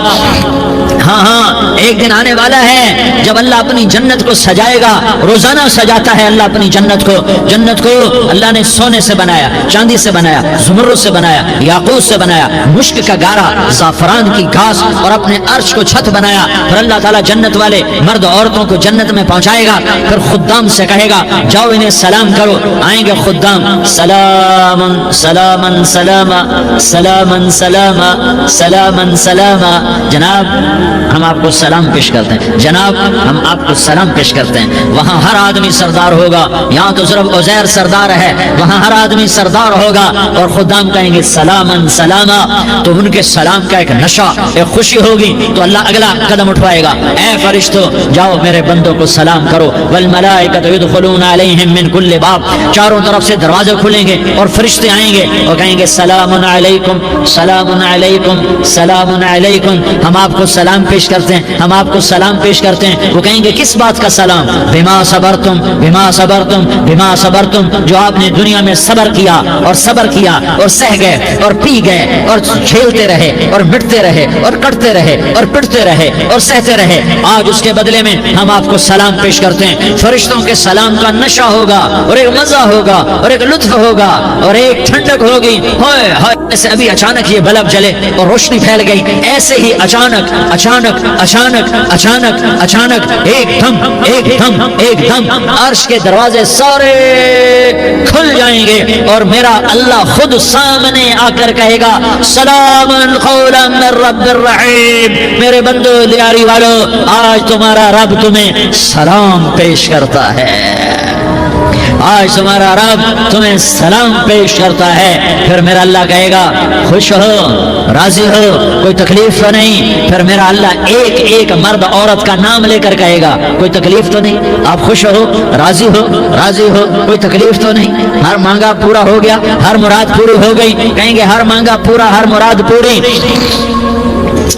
[SPEAKER 1] ہاں ہاں ایک دن آنے والا ہے جب اللہ اپنی جنت کو سجائے گا. روزانہ سجاتا ہے اللہ اپنی جنت کو. جنت کو اللہ نے سونے سے بنایا, چاندی سے بنایا, زمرد سے بنایا, یاقوت سے بنایا, مشک کا گارا, زعفران کی گھاس اور اپنے عرش کو چھت بنایا. پھر اللہ تعالیٰ جنت والے مرد عورتوں کو جنت میں پہنچائے گا. پھر خدام سے کہے گا جاؤ انہیں سلام کرو. آئیں گے خدام, سلامن سلامن سلاما سلامن سلاما سلامن سلاما. جناب ہم آپ کو سلام پیش کرتے ہیں, جناب ہم آپ کو سلام پیش کرتے ہیں. وہاں ہر آدمی سردار ہوگا. یہاں تو صرف عزیر سردار ہے, وہاں ہر آدمی سردار ہوگا. اور خدام کہیں گے سلامن سلاما. تو ان کے سلام کا ایک نشہ, ایک خوشی ہوگی. تو اللہ اگلا قدم اٹھوائے گا, اے فرشتوں جاؤ میرے بندوں کو سلام کرو. والملائکۃ یدخلون علیہم من کل باب. چاروں طرف سے دروازے کھلیں گے اور فرشتے آئیں گے اور کہیں گے سلام علیکم سلام علیکم سلام علیکم. ہم آپ کو سلام پیش کرتے ہیں, ہم آپ کو سلام پیش کرتے ہیں. وہ کہیں گے کس بات کا سلام؟ بما صبرتم بما صبرتم بما صبرتم. جو آپ نے دنیا میں صبر کیا اور صبر کیا اور سہ گئے اور پی گئے اور جھیلتے رہے اور مٹتے رہے اور کٹتے رہے اور پٹتے رہے اور سہتے رہے, آج اس کے بدلے میں ہم آپ کو سلام پیش کرتے ہیں. فرشتوں کے سلام کا نشہ ہوگا اور ایک مزہ ہوگا اور ایک لطف ہوگا اور ایک ٹھنڈک ہوگی. ہائے ہائے, ایسے ابھی اچانک یہ بلب جلے اور روشنی پھیل گئی, ایسے ہی اچانک اچانک اچانک اچانک اچانک ایک دم عرش کے دروازے سارے کھل جائیں گے اور میرا اللہ خود سامنے آ کر کہے گا سلام قولا من رب الرحیم. میرے بندو لیاری والو, آج تمہارا رب تمہیں سلام پیش کرتا ہے. آج تمہارا رب تمہیں سلام پیش کرتا ہے. پھر میرا اللہ کہے گا خوش ہو, راضی ہو, کوئی تکلیف تو نہیں. پھر میرا اللہ ایک ایک مرد عورت کا نام لے کر کہے گا کوئی تکلیف تو نہیں, آپ خوش ہو, راضی ہو, راضی ہو, کوئی تکلیف تو نہیں, ہر مانگا پورا ہو گیا, ہر مراد پوری ہو گئی. کہیں گے ہر مانگا پورا, ہر مراد پوری.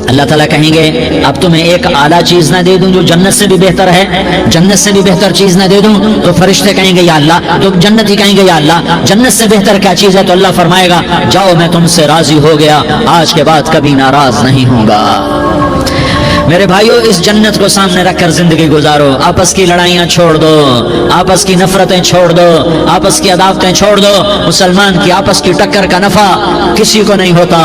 [SPEAKER 1] اللہ تعالیٰ کہیں گے اب تمہیں ایک اعلیٰ چیز نہ دے دوں جو جنت سے بھی بہتر ہے, جنت سے بھی بہتر چیز نہ دے دوں؟ تو فرشتے کہیں گے یا اللہ, تو جنتی کہیں گے یا اللہ جنت سے بہتر کیا چیز ہے؟ تو اللہ فرمائے گا جاؤ میں تم سے راضی ہو گیا, آج کے بعد کبھی ناراض نہیں ہوں گا. میرے بھائیو, اس جنت کو سامنے رکھ کر زندگی گزارو. آپس کی لڑائیاں چھوڑ دو, آپس کی نفرتیں چھوڑ دو, آپس کی عداوتیں چھوڑ دو. مسلمان کی آپس کی ٹکر کا نفع کسی کو نہیں ہوتا,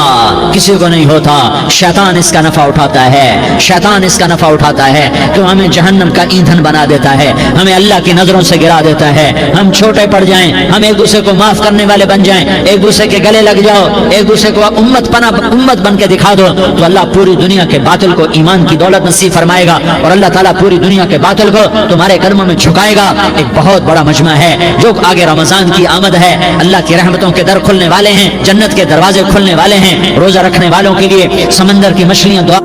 [SPEAKER 1] کسی کو نہیں ہوتا. شیطان اس کا نفع اٹھاتا ہے, شیطان اس کا نفع اٹھاتا ہے. تو ہمیں جہنم کا ایندھن بنا دیتا ہے, ہمیں اللہ کی نظروں سے گرا دیتا ہے. ہم چھوٹے پڑ جائیں, ہم ایک دوسرے کو معاف کرنے والے بن جائیں, ایک دوسرے کے گلے لگ جاؤ, ایک دوسرے کو امت بن کے دکھا دو, تو اللہ پوری دنیا کے باطل کو ایمان کی دولت نصیب فرمائے گا اور اللہ تعالیٰ پوری دنیا کے باطل کو تمہارے قدموں میں جھکائے گا. ایک بہت بڑا مجمع ہے جو آگے رمضان کی آمد ہے. اللہ کی رحمتوں کے در کھلنے والے ہیں, جنت کے دروازے کھلنے والے ہیں. روزہ رکھنے والوں کے لیے سمندر کی مچھلیاں دعا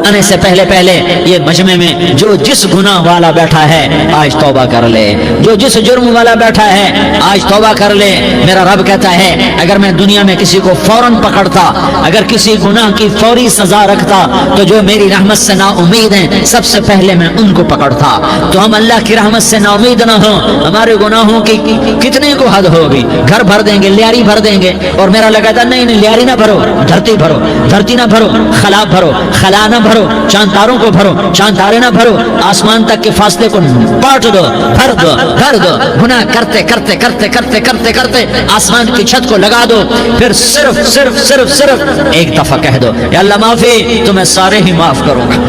[SPEAKER 1] آنے سے پہلے یہ مجمع میں جو جس گناہ والا بیٹھا ہے آج توبہ کر لے, جو جس جرم والا بیٹھا ہے آج توبہ کر لے. میرا رب کہتا ہے اگر میں دنیا میں کسی کو فوراً پکڑتا, اگر کسی گناہ کی فوری سزا رکھتا, تو جو میری رحمت سے نا امید ہیں سب سے پہلے میں ان کو پکڑتا. تو ہم اللہ کی رحمت سے نا امید نہ ہوں, ہمارے گناہوں کی کتنے کو حد ہوگی. گھر بھر دیں گے, لیاری بھر دیں گے, اور میرا لگتا نہیں لیاری نہ بھرو, دھرتی بھرو, دھرتی نہ بھرو, خلا بھرو, خلا نہ بھرو, چاند تاروں کو بھرو, چاند تارے نہ بھرو, آسمان تک کے فاصلے کو بانٹ دو, بھر دو, بھر دو. گناہ کرتے کرتے کرتے کرتے کرتے کرتے آسمان کی چھت کو لگا دو. پھر صرف صرف صرف صرف ایک دفعہ کہہ دو یا اللہ معافی, تمہیں سارے ہی معاف کروں گا,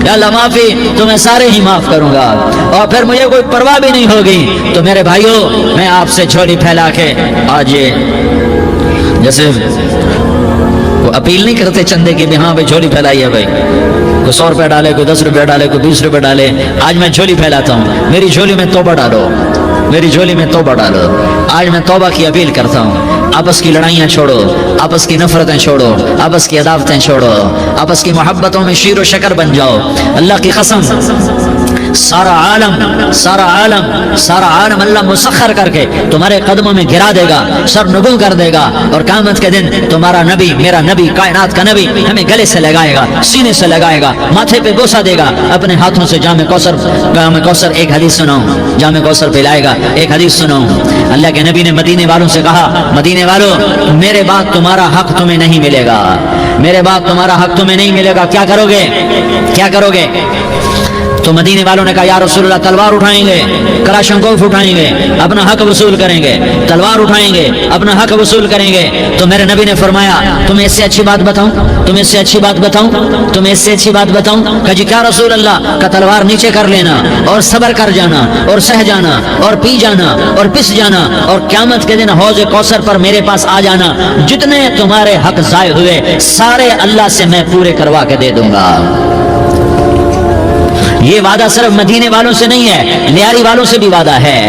[SPEAKER 1] یا اللہ معافی, تمہیں سارے ہی معاف کروں گا, اور پھر مجھے کوئی پرواہ بھی نہیں ہوگی. تو میرے بھائیوں, میں آپ سے جھولی پھیلا کے آج جیسے وہ اپیل نہیں کرتے چندے کی بھی ہاں بھائی جھولی پھیلائی ہے, بھائی کوئی 100 روپے ڈالے, کوئی 10 روپے ڈالے, کوئی 20 روپے ڈالے. آج میں جھولی پھیلاتا ہوں, میری جھولی میں توبہ ڈالو, میری جھولی میں توبہ ڈالو. آج میں توبہ کی اپیل کرتا ہوں. آپس کی لڑائیاں چھوڑو, آپس کی نفرتیں چھوڑو, آپس کی عداوتیں چھوڑو, آپس کی محبتوں میں شیر و شکر بن جاؤ. اللہ کی قسم سارا عالم اللہ مسخر کر کے تمہارے قدموں میں گرا دے گا، سر نگوں کر دے گا، اور قیامت کے دن تمہارا نبی، میرا نبی، کائنات کا نبی ہمیں گلے سے لگائے گا، سینے سے لگائے گا، ماتھے پہ بوسہ دے گا، اپنے ہاتھوں سے جام کوثر ایک حدیث سناؤں، جام کوثر پلائے گا، ایک حدیث سناؤں۔ اللہ کے نبی نے مدینے والوں سے کہا، مدینے والوں میرے بعد تمہارا حق تمہیں نہیں ملے گا، میرے بعد تمہارا حق تمہیں نہیں ملے گا، کیا کرو گے، کیا کرو گے؟ تو مدینے والوں نے کہا یا رسول اللہ تلوار اٹھائیں گے، کلاشنکوف اٹھائیں گے، اپنا حق وصول کریں گے، تلوار اٹھائیں گے، اپنا حق وصول کریں گے۔ تو میرے نبی نے فرمایا تمہیں اس سے اچھی بات بتاؤں، تمہیں اس سے اچھی بات بتاؤں، تمہیں اس سے اچھی بات بتاؤں؟ کہ جی کیا رسول اللہ؟ کا تلوار نیچے کر لینا اور صبر کر جانا اور سہ جانا اور پی جانا اور پس جانا اور قیامت کے دن حوض کوثر پر میرے پاس آ جانا، جتنے تمہارے حق ضائع ہوئے سارے اللہ سے میں پورے کروا کے دے دوں گا۔ یہ وعدہ صرف مدینے والوں سے نہیں ہے، لیاری والوں سے بھی وعدہ ہے،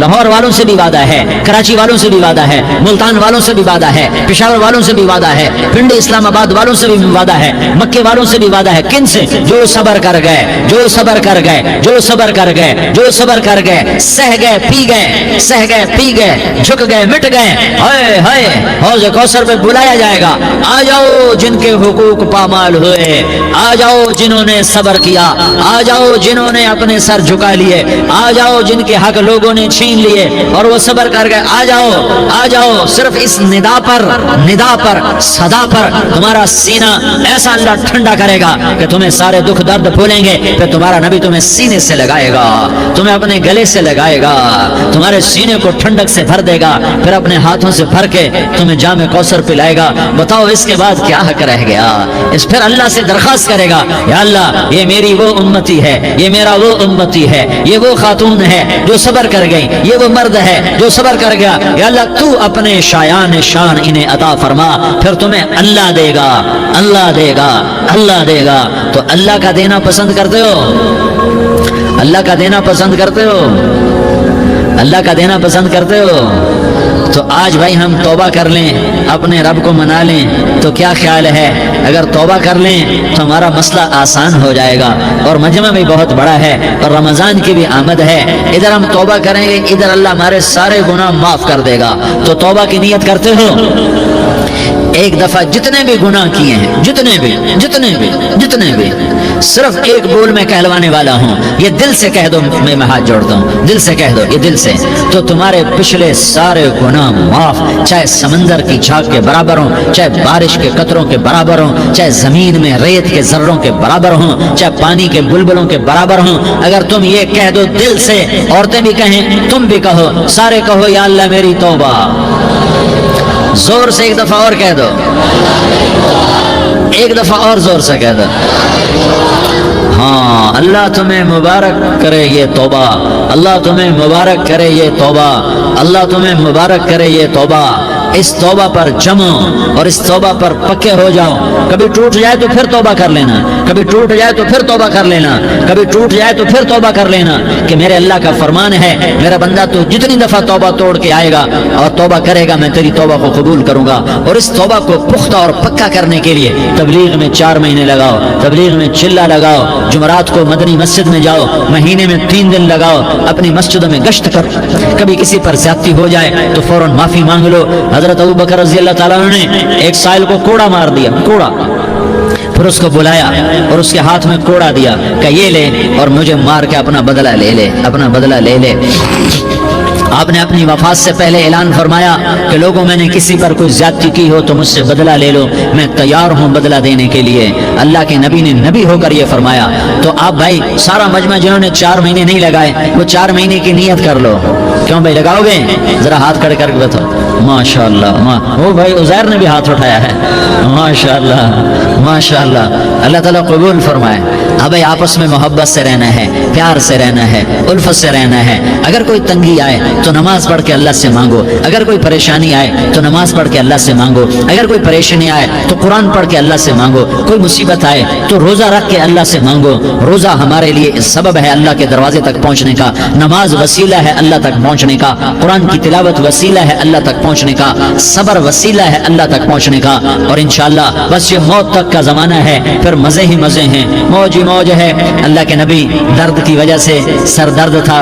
[SPEAKER 1] لاہور والوں سے بھی وعدہ ہے، کراچی والوں سے بھی وعدہ ہے، ملتان والوں سے بھی وعدہ ہے، پشاور والوں سے بھی وعدہ ہے، پنڈی اسلام آباد والوں سے بھی وعدہ ہے، مکے والوں سے بھی وعدہ ہے۔ کن سے؟ جو صبر کر گئے، جو صبر کر گئے، جو صبر کر گئے، جو صبر کر گئے، سہ گئے، پی گئے، سہ گئے، پی گئے، جھک گئے، مٹ گئے، ہائے ہائے حوض کوثر پہ بلایا جائے گا، آ جاؤ جن کے حقوق پامال ہوئے، آ جاؤ جنہوں نے صبر کیا، آ جاؤ جنہوں نے اپنے سر جھکا لیے، آ جاؤ جن کے حق لوگوں نے چھین لیے اور وہ صبر کر گئے، آ جاؤ، آ جاؤ۔ صرف اس ندا پر صدا پر تمہارا سینہ ایسا اللہ ٹھنڈا کرے گا کہ تمہیں سارے دکھ درد بھولیں گے، پھر تمہارا نبی تمہیں سینے سے لگائے گا، تمہیں اپنے گلے سے لگائے گا، تمہارے سینے کو ٹھنڈک سے بھر دے گا، پھر اپنے ہاتھوں سے بھر کے تمہیں جام کوثر پلائے گا۔ بتاؤ اس کے بعد کیا حق رہ گیا؟ اس پھر اللہ سے درخواست کرے گا، یا اللہ یہ میری وہ امتی ہے، یہ میرا وہ امتی ہے، یہ وہ خاتون ہے جو صبر کر گئی، یہ وہ مرد ہے جو صبر کر گیا، یا اللہ تو اپنے شایان شان انہیں عطا فرما، پھر تمہیں اللہ دے گا، اللہ دے گا، اللہ دے گا۔ تو اللہ کا دینا پسند کرتے ہو؟ اللہ کا دینا پسند کرتے ہو؟ اللہ کا دینا پسند کرتے ہو؟ تو آج بھائی ہم توبہ کر لیں، اپنے رب کو منا لیں، تو کیا خیال ہے اگر توبہ کر لیں تو ہمارا مسئلہ آسان ہو جائے گا، اور مجمع بھی بہت بڑا ہے اور رمضان کی بھی آمد ہے، ادھر ہم توبہ کریں گے، ادھر اللہ ہمارے سارے گناہ معاف کر دے گا۔ تو توبہ کی نیت کرتے ہو؟ ایک دفعہ جتنے بھی گناہ کیے ہیں، جتنے بھی صرف ایک بول میں کہلوانے والا ہوں، یہ دل سے کہہ دو، میں ہاتھ جوڑتا ہوں، دل سے کہہ دو، یہ دل سے، تو تمہارے پچھلے سارے گناہ معاف، چاہے سمندر کی جھاگ کے برابر ہوں، چاہے بارش کے قطروں کے برابر ہوں، چاہے زمین میں ریت کے ذروں کے برابر ہوں، چاہے پانی کے بلبلوں کے برابر ہوں۔ اگر تم یہ کہہ دو دل سے، عورتیں بھی کہیں، تم بھی کہو، سارے کہو یا اللہ میری توبہ، زور سے ایک دفعہ اور کہہ دو، ایک دفعہ اور زور سے کہہ دو۔ ہاں، اللہ تمہیں مبارک کرے یہ توبہ، اللہ تمہیں مبارک کرے یہ توبہ، اللہ تمہیں مبارک کرے یہ توبہ۔ اس توبہ پر جمو اور اس توبہ پر پکے ہو جاؤ۔ کبھی ٹوٹ جائے تو پھر توبہ کر لینا، کبھی ٹوٹ جائے تو پھر توبہ کر لینا، کبھی ٹوٹ جائے تو پھر توبہ کر لینا، کہ میرے اللہ کا فرمان ہے، میرا بندہ تو جتنی دفعہ توبہ توڑ کے آئے گا اور توبہ کرے گا میں تیری توبہ کو قبول کروں گا۔ اور اس توبہ کو پختہ اور پکا کرنے کے لیے تبلیغ میں 4 مہینے لگاؤ، تبلیغ میں چلہ لگاؤ، جمعرات کو مدنی مسجد میں جاؤ، مہینے میں 3 دن لگاؤ، اپنی مسجدوں میں گشت کر، کبھی کسی پر زیادتی ہو جائے تو فوراً معافی مانگ لو۔ حضرت ابو بکر رضی اللہ تعالیٰ عنہ نے ایک سائل کو کوڑا مار دیا، کوڑا، پھر اس کو بلایا اور اس کے ہاتھ میں کوڑا دیا کہ یہ لے اور مجھے مار کے اپنا بدلہ لے لے، اپنا بدلہ لے لے۔ آپ نے اپنی وفات سے پہلے اعلان فرمایا کہ لوگوں میں نے کسی پر کوئی زیادتی کی ہو تو مجھ سے بدلہ لے لو، میں تیار ہوں بدلہ دینے کے لیے۔ اللہ کے نبی نے نبی ہو کر یہ فرمایا۔ تو آپ بھائی سارا مجمع جنہوں نے 4 مہینے نہیں لگائے وہ 4 مہینے کی نیت کر لو۔ کیوں بھائی لگاؤ گے؟ ذرا ہاتھ کھڑے کر کے بتاؤ۔ ماشاء اللہ، وہ بھائی عزیر نے بھی ہاتھ اٹھایا ہے، ماشاء اللہ ماشاء اللہ، اللہ تعالیٰ قبول فرمائے۔ اب بھائی آپس میں محبت سے رہنا ہے، پیار سے رہنا ہے، الفت سے رہنا ہے۔ اگر کوئی تنگی آئے تو نماز پڑھ کے اللہ سے مانگو، اگر کوئی پریشانی آئے تو نماز پڑھ کے اللہ سے مانگو، اگر کوئی پریشانی آئے تو قرآن پڑھ کے اللہ سے مانگو، کوئی مصیبت آئے تو روزہ رکھ کے اللہ سے مانگو۔ روزہ ہمارے لیے سبب ہے اللہ کے دروازے تک پہنچنے کا، نماز وسیلہ ہے اللہ تک پہنچنے پہنچنے کا, قرآن کی تلاوت وسیلہ ہے اللہ تک پہنچنے کا, صبر وسیلہ ہے اللہ تک پہنچنے کا. اور انشاءاللہ بس یہ موت تک کا زمانہ ہے, پھر مزے ہی مزے ہیں, موج ہی موج ہے. اللہ کے نبی درد کی وجہ سے سر درد تھا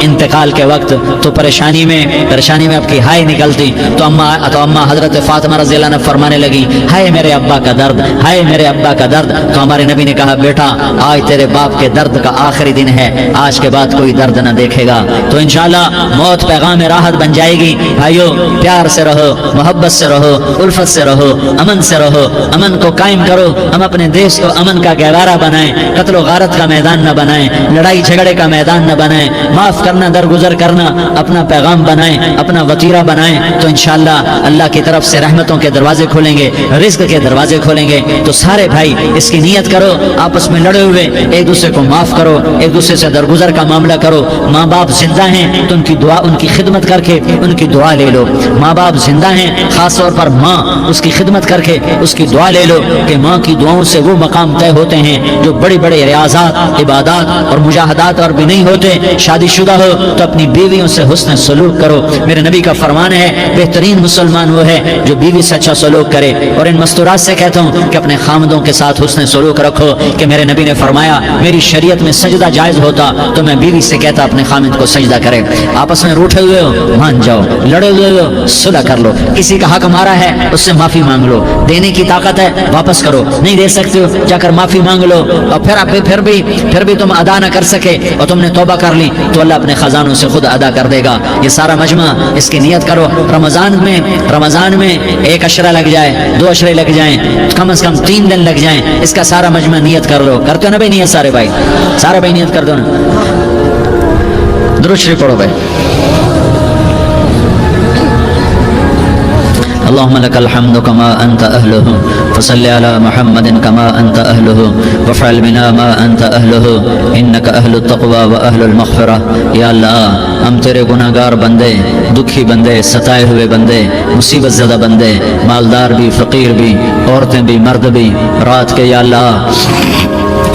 [SPEAKER 1] انتقال کے وقت, تو پریشانی میں اب کی ہائے نکلتی, تو اماں حضرت فاطمہ رضی اللہ عنہ فرمانے لگی, ہائے میرے ابا کا درد, ہائے میرے ابا کا درد. تو ہمارے نبی نے کہا, بیٹا آج تیرے باپ کے درد کا آخری دن ہے, آج کے بعد کوئی درد نہ دیکھے گا. تو انشاءاللہ موت پیغام راحت بن جائے گی. بھائیو پیار سے رہو, محبت سے رہو, الفت سے رہو, امن سے رہو, امن کو قائم کرو. ہم اپنے دیش کو امن کا گہوارہ بنائیں, قتل و غارت کا میدان نہ بنائیں, لڑائی جھگڑے کا میدان نہ بنائیں, معاف کرنا درگزر کرنا اپنا پیغام بنائیں, اپنا وتیرہ بنائیں. تو انشاءاللہ اللہ کی طرف سے رحمتوں کے دروازے کھولیں گے, رزق کے دروازے کھولیں گے. تو سارے بھائی اس کی نیت کرو, آپس میں لڑے ہوئے ایک دوسرے کو معاف کرو, ایک دوسرے سے درگزر کا معاملہ کرو. ماں باپ زندہ ہیں تو ان کی دعا, ان کی خدمت کر کے ان کی دعا لے لو. ماں باپ زندہ ہیں, خاص طور پر ماں, اس کی خدمت کر کے اس کی دعا لے لو, کہ ماں کی دعاؤں سے وہ مقام طے ہوتے ہیں جو بڑے بڑے ریاضات, عبادات اور مجاہدات اور بھی نہیں ہوتے. شادی شدہ ہو تو اپنی بیویوں سے حسن سلوک کرو. میرے نبی کا فرمان ہے, بہترین مسلمان وہ ہے جو بیوی سے اچھا سلوک کرے. اور ان مستورات سے کہتا ہوں کہ اپنے خامدوں کے ساتھ حسن سلوک رکھو, کہ میرے نبی نے فرمایا, میری شریعت میں سجدہ جائز ہوتا تو میں بیوی سے کہتا اپنے خامد کو سجدہ کرے. آپس میں روٹھے ہوئے ہو مان جاؤ, لڑے ہوئے ہو صلح کر لو, کسی کا حق مارا ہے اس سے معافی مانگ لو, دینے کی طاقت ہے واپس کرو, نہیں دے سکتے ہو جا کر معافی مانگ لو. اور پھر بھی تم ادا نہ کر سکے اور تم نے توبہ کر لی تو اللہ اپنے خزانوں سے خود ادا کر دے گا. یہ سارا مجمع اس کی نیت کرو. رمضان میں 1 عشرہ لگ جائے, 2 عشرے لگ جائیں, کم از کم 3 دن لگ جائیں, اس کا سارا مجمع نیت کر لو. کرتے ہو نا بھائی نیت, سارے بھائی نیت کر دو نا. درود شریف پڑھو بھائی. اللهم لك الحمد كما أنت أهله فصل على محمد كما أنت أهله وفعل بنا ما أنت أهله إنك أهل التقوى وأهل المغفرة. یا اللہ ہم تیرے گناہگار بندے, دکھی بندے, ستائے ہوئے بندے, مصیبت زدہ بندے, مالدار بھی, فقیر بھی, عورتیں بھی, مرد بھی, رات کے یا اللہ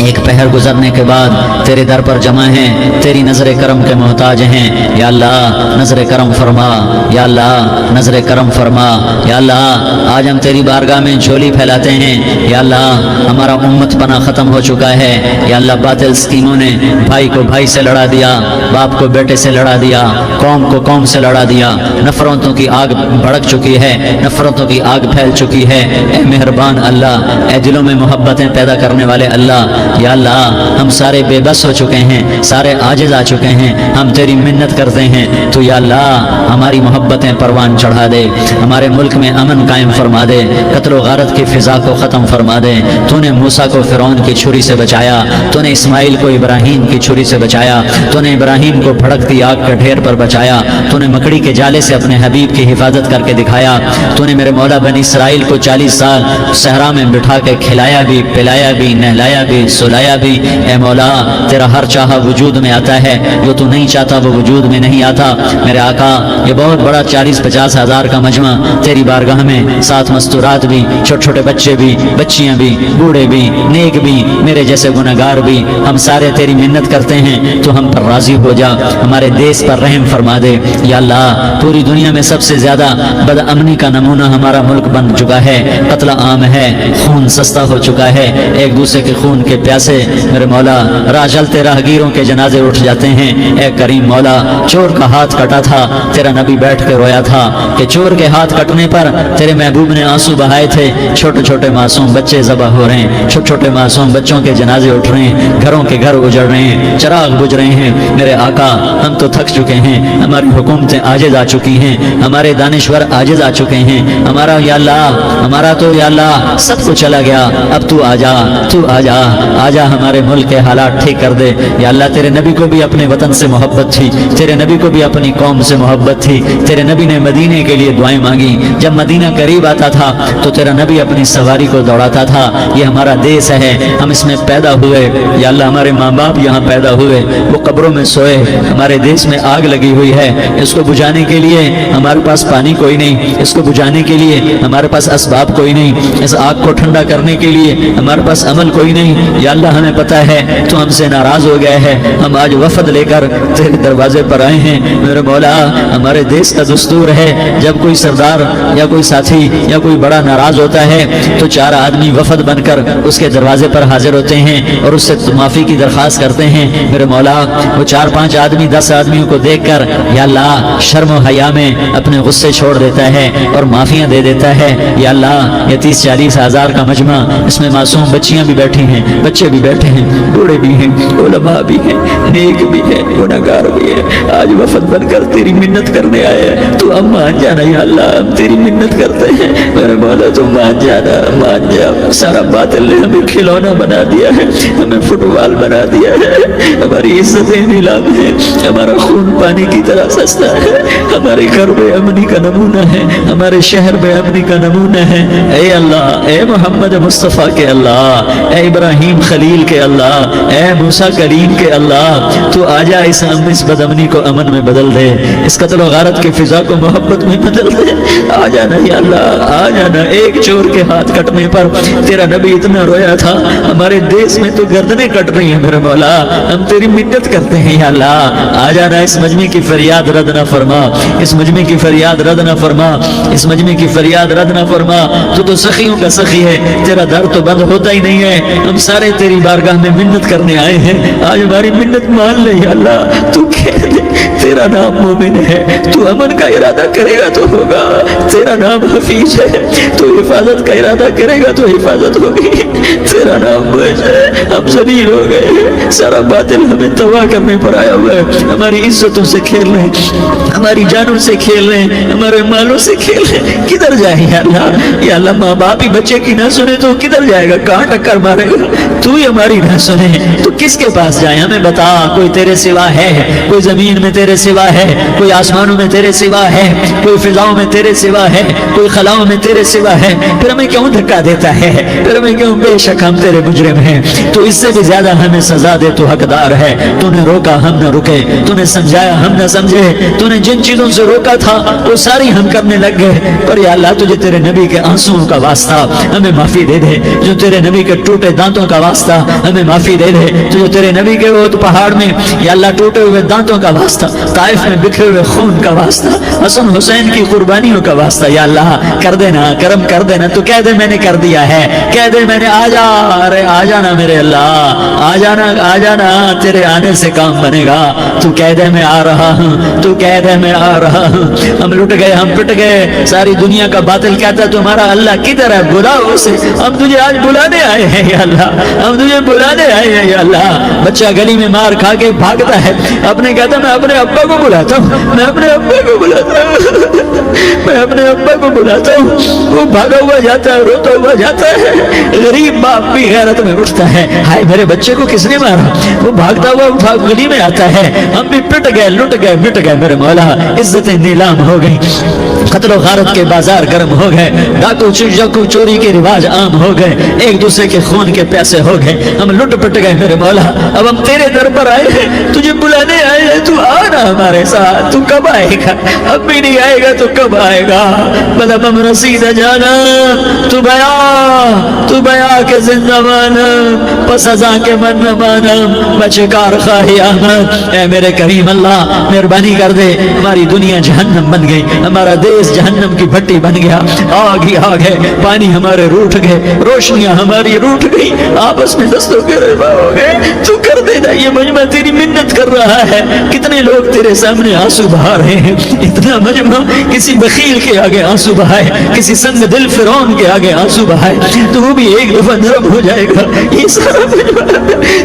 [SPEAKER 1] ایک پہر گزرنے کے بعد تیرے در پر جمع ہیں, تیری نظر کرم کے محتاج ہیں. یا اللہ نظر کرم فرما, یا اللہ نظر کرم فرما. یا اللہ آج ہم تیری بارگاہ میں جھولی پھیلاتے ہیں. یا اللہ ہمارا امت پناہ ختم ہو چکا ہے. یا اللہ باطل اسکیموں نے بھائی کو بھائی سے لڑا دیا, باپ کو بیٹے سے لڑا دیا, قوم کو قوم سے لڑا دیا. نفرتوں کی آگ بھڑک چکی ہے, نفرتوں کی آگ پھیل چکی ہے. اے مہربان اللہ, اے دلوں میں محبتیں پیدا کرنے والے اللہ, یا اللہ ہم سارے بے بس ہو چکے ہیں, سارے عاجز آ چکے ہیں, ہم تیری منت کرتے ہیں. تو یا اللہ ہماری محبتیں پروان چڑھا دے, ہمارے ملک میں امن قائم فرما دے, قتل و غارت کی فضا کو ختم فرما دے. تو نے موسیٰ کو فرعون کی چھری سے بچایا, تو نے اسماعیل کو ابراہیم کی چھری سے بچایا, تو نے ابراہیم کو بھڑکتی آگ کے ڈھیر پر بچایا, تو نے مکڑی کے جالے سے اپنے حبیب کی حفاظت کر کے دکھایا. تو نے میرے مولا بنی اسرائیل کو 40 سال صحرا میں بٹھا کے کھلایا بھی, پلایا بھی, نہلایا بھی, سلایا بھی. اے مولا تیرا ہر چاہا وجود میں آتا ہے, جو تو نہیں چاہتا وہ وجود میں نہیں آتا. میرے آقا یہ بہت بڑا 40-50 ہزار کا مجمع تیری بارگاہ میں, ساتھ مستورات بھی, چھوٹے چھوٹے بچے بھی, بچیاں بھی, بوڑھے بھی, نیک بھی, میرے جیسے گناہگار بھی, ہم سارے تیری منت کرتے ہیں تو ہم پر راضی ہو جا, ہمارے دیس پر رحم فرما دے. یا اللہ پوری دنیا میں سب سے زیادہ بد امنی کا نمونہ ہمارا ملک بن چکا ہے, قتل عام ہے, خون سستا ہو چکا ہے, ایک دوسرے کے خون کے پیاسے میرے مولا راہ چلتے راہگیروں کے جنازے اٹھ جاتے ہیں. اے کریم مولا چور کا ہاتھ کٹا تھا, تیرا نبی بیٹھ کے رویا تھا کہ چور کے ہاتھ کٹنے پر تیرے محبوب نے آنسو بہائے تھے. چھوٹے چھوٹے معصوم بچے ذبح ہو رہے ہیں, چھوٹے چھوٹے معصوم بچوں کے جنازے اٹھ رہے ہیں, گھروں کے گھر اجڑ رہے ہیں, چراغ بجھ رہے ہیں. میرے آقا ہم تو تھک چکے ہیں, ہماری حکومتیں عاجز آ چکی ہیں, ہمارے دانشور عاجز آ چکے ہیں. ہمارا یا اللہ ہمارا تو یا اللہ سب کچھ چلا گیا, اب تو آجا, تو آجا, آجا ہمارے ملک کے حالات ٹھیک کر دے. یا اللہ تیرے نبی کو بھی اپنے وطن سے محبت تھی, تیرے نبی کو بھی اپنی قوم سے محبت تھی. تیرے نبی نے مدینے کے لیے دعائیں مانگی, جب مدینہ قریب آتا تھا تو تیرا نبی اپنی سواری کو دوڑاتا تھا. یہ ہمارا دیس ہے, ہم اس میں پیدا ہوئے. یا اللہ ہمارے ماں باپ یہاں پیدا ہوئے, وہ قبروں میں سوئے. ہمارے دیس میں آگ لگی ہوئی ہے, اس کو بجھانے کے لیے ہمارے پاس پانی کوئی نہیں, اس کو بجھانے کے لیے ہمارے پاس اسباب کوئی نہیں, اس آگ کو ٹھنڈا کرنے کے لیے ہمارے پاس عمل کوئی نہیں. یا اللہ ہمیں پتہ ہے تو ہم سے ناراض ہو گئے ہے، ہم آج وفد لے کر تیرے دروازے پر آئے ہیں میرے مولا۔ ہمارے دیس کا دستور ہے جب کوئی سردار یا کوئی ساتھی یا کوئی بڑا ناراض ہوتا ہے تو 4 آدمی وفد بن کر اس کے دروازے پر حاضر ہوتے ہیں اور اس سے معافی کی درخواست کرتے ہیں میرے مولا۔ وہ 4-5 آدمی 10 آدمیوں کو دیکھ کر یا اللہ شرم و حیا میں اپنے غصے چھوڑ دیتا ہے اور معافیاں دے دیتا ہے۔ یا اللہ یہ 30-40 ہزار کا مجمع، اس میں معصوم بچیاں بھی بیٹھی ہیں، بچے بھی بیٹھے ہیں، بوڑھے بھی ہیں، علماء بھی ہیں، نیک بھی ہیں، گنہگار بھی ہیں، آج وفد بن کر تیری منت کرنے آئے ہیں، تو ہم مان جانا یا اللہ، ہم تیری منت کرتے ہیں میرے مولا، تو مان جانا، مان جا۔ سارا باطل نے ہمیں کھلونا بنا دیا ہے، ہمیں فٹ بال بنا دیا ہے، ہماری عزتیں نیلام ہے، ہمارا خون پانی کی طرح سستا ہے، ہمارے گھر بے امنی کا نمونہ ہے، ہمارے شہر بے امنی کا نمونہ ہے۔ اے اللہ، اے محمد مصطفیٰ کے اللہ، اے ابراہیم خلیل کے اللہ، اے موسیٰ کریم کے اللہ، تو آجا اس بد امنی کو امن میں بدل دے، اس قتل و غارت کی فضا کو محبت میں بدل دے۔ آ جانا یا اللہ، آ جانا۔ ایک چور کے ہاتھ کٹنے پر تیرا نبی اتنا رویا تھا، ہمارے دیس میں تو گردنیں کٹ رہی ہیں میرے مولا، ہم تیری منت کرتے ہیں یا اللہ، آ جانا۔ اس مجمع کی فریاد رد نہ فرما، اس مجمع کی فریاد رد نہ فرما، اس مجمع کی فریاد رد نہ فرما۔ تو سخیوں کا سخی ہے، تیرا در تو بند ہوتا ہی نہیں ہے، ہم سارے تیری بارگاہ میں منت کرنے آئے ہیں، آج ہماری منت مان لے یا اللہ، تو کہہ دے تیرا نام مومن ہے، تو امن کا ارادہ کرے گا تو ہوگا، تیرا نام حفیظ ہے، تو حفاظت کا ارادہ کرے گا تو حفاظت ہوگی، تیرا نام موج ہے، ہم ذلیل ہو گئے، سارا باطل ہمیں تباہ کرنے پر آیا ہوا ہے، ہماری عزتوں سے کھیل رہے ہیں، ہماری جانوں سے کھیل رہے ہیں، ہمارے مالوں سے کھیل رہے ہیں، کدھر جائے یا اللہ؟ یا اللہ ماں باپ ہی بچے کی نہ سنے تو کدھر جائے گا، کہاں ٹکر مارے گا؟ تو ہی ہماری نہ سنے تو کس کے پاس جائے؟ ہمیں بتا، کوئی تیرے سوا ہے؟ کوئی زمین میں تیرے سوا ہے؟ کوئی آسمانوں میں تیرے سوا ہے؟ کوئی فضاؤں میں تیرے سوا ہے؟ کوئی خلاؤں میں تیرے سوا ہے؟ پھر ہمیں کیوں دھکا دیتا ہے؟ پھر ہمیں کیوں؟ بے شک ہم تیرے مجرم ہیں، تو اس سے بھی زیادہ ہمیں سزا دے، تو حقدار ہے۔ تو نے روکا ہم نہ رکے، تو نے سمجھایا ہم نہ سمجھے، تو نے جن چیزوں سے روکا تھا وہ ساری ہم کرنے لگ گئے، پر یا اللہ تجھے تیرے نبی کے آنسوؤں کا واسطہ ہمیں معافی دے دے، جو تیرے نبی کے ٹوٹے دانتوں کا واسطہ ہمیں معافی دے دے، جو تیرے نبی کے وہ پہاڑ میں یا اللہ ٹوٹے ہوئے دانتوں کا واسطہ، طائف میں بکھرے ہوئے خون کا واسطہ، حسن حسین کی قربانیوں کا واسطہ، یا اللہ کر دینا، کرم کر دینا، تو کہہ دے میں نے کر دیا ہے، کہہ دے میں نے، آ جا، ارے آ جانا میرے اللہ، آ جانا، آ جانا، تیرے آنے سے کام بنے گا، تو کہہ دے میں آ رہا ہوں، تو کہہ دے میں آ رہا ہوں۔ ہم لٹ گئے، ہم پٹ گئے، ساری دنیا کا باطل کہتا ہے تمہارا اللہ کدھر ہے، بلاؤ اسے، ہم تجھے آج بلانے آئے ہیں یا اللہ، ہم تجھے بلانے آئے ہیں یا اللہ۔ بچہ گلی میں مار کھا کے بھاگتا ہے، اپنے کہتا میں اپنے ابا کو بلاتا ہوں، میں اپنے ابا کو بلاتا ہوں، میں اپنے ابا کو بلاتا ہوں، وہ بھاگا ہوا جاتا ہے، روتا ہوا جاتا ہے۔ غریب باپ بھی غیرت میں اٹھتا ہے، ہائے میرے بچے کو کس نے مارا، وہ بھاگتا ہوا گلی میں آتا ہے، ہم بھی پٹ گئے، لٹ گئے، مٹ گئے میرے مولا، عزتیں نیلام ہو گئی، قتل و غارت کے بازار گرم ہو گئے، ڈاکو چوری کے رواج عام ہو گئے، ایک دوسرے کے خون کے پیسے ہو گئے، ہم لٹ پٹ گئے میرے مولا، اب ہم تیرے در پر آئے ہیں، تجھے بلانے آئے ہیں، تو آنا ہمارے ساتھ، تو کب آئے گا؟ اب بھی نہیں آئے گا تو کب آئے گا؟ مطلب ہم رسید جانا، تو بیا کے زندہ مانا، پس ازاں کے من مانا، بچکار خواہی آمد۔ اے میرے کریم اللہ مہربانی کر دے، ہماری دنیا جہنم بن گئی، ہمارا دیس جہنم کی بھٹی بن گیا، آگ ہی آگ ہے، پانی ہمارے روٹ گئے، روشنیاں ہماری روٹ گئی، آپس میں دستوں کے ربا ہو گئے، تو کر دینا، یہ مجمع تیری منت کر رہا ہے، کتنے لوگ تیرے سامنے آنسو بہا رہے ہیں، اتنا مجمع کسی بخیل کے آگے آنسو بہائے، کسی سنگ دل فرعون کے آگے آنسو بہائے، تو وہ بھی ایک دفعہ نرم ہو جائے گا۔ یہ سارا مجمع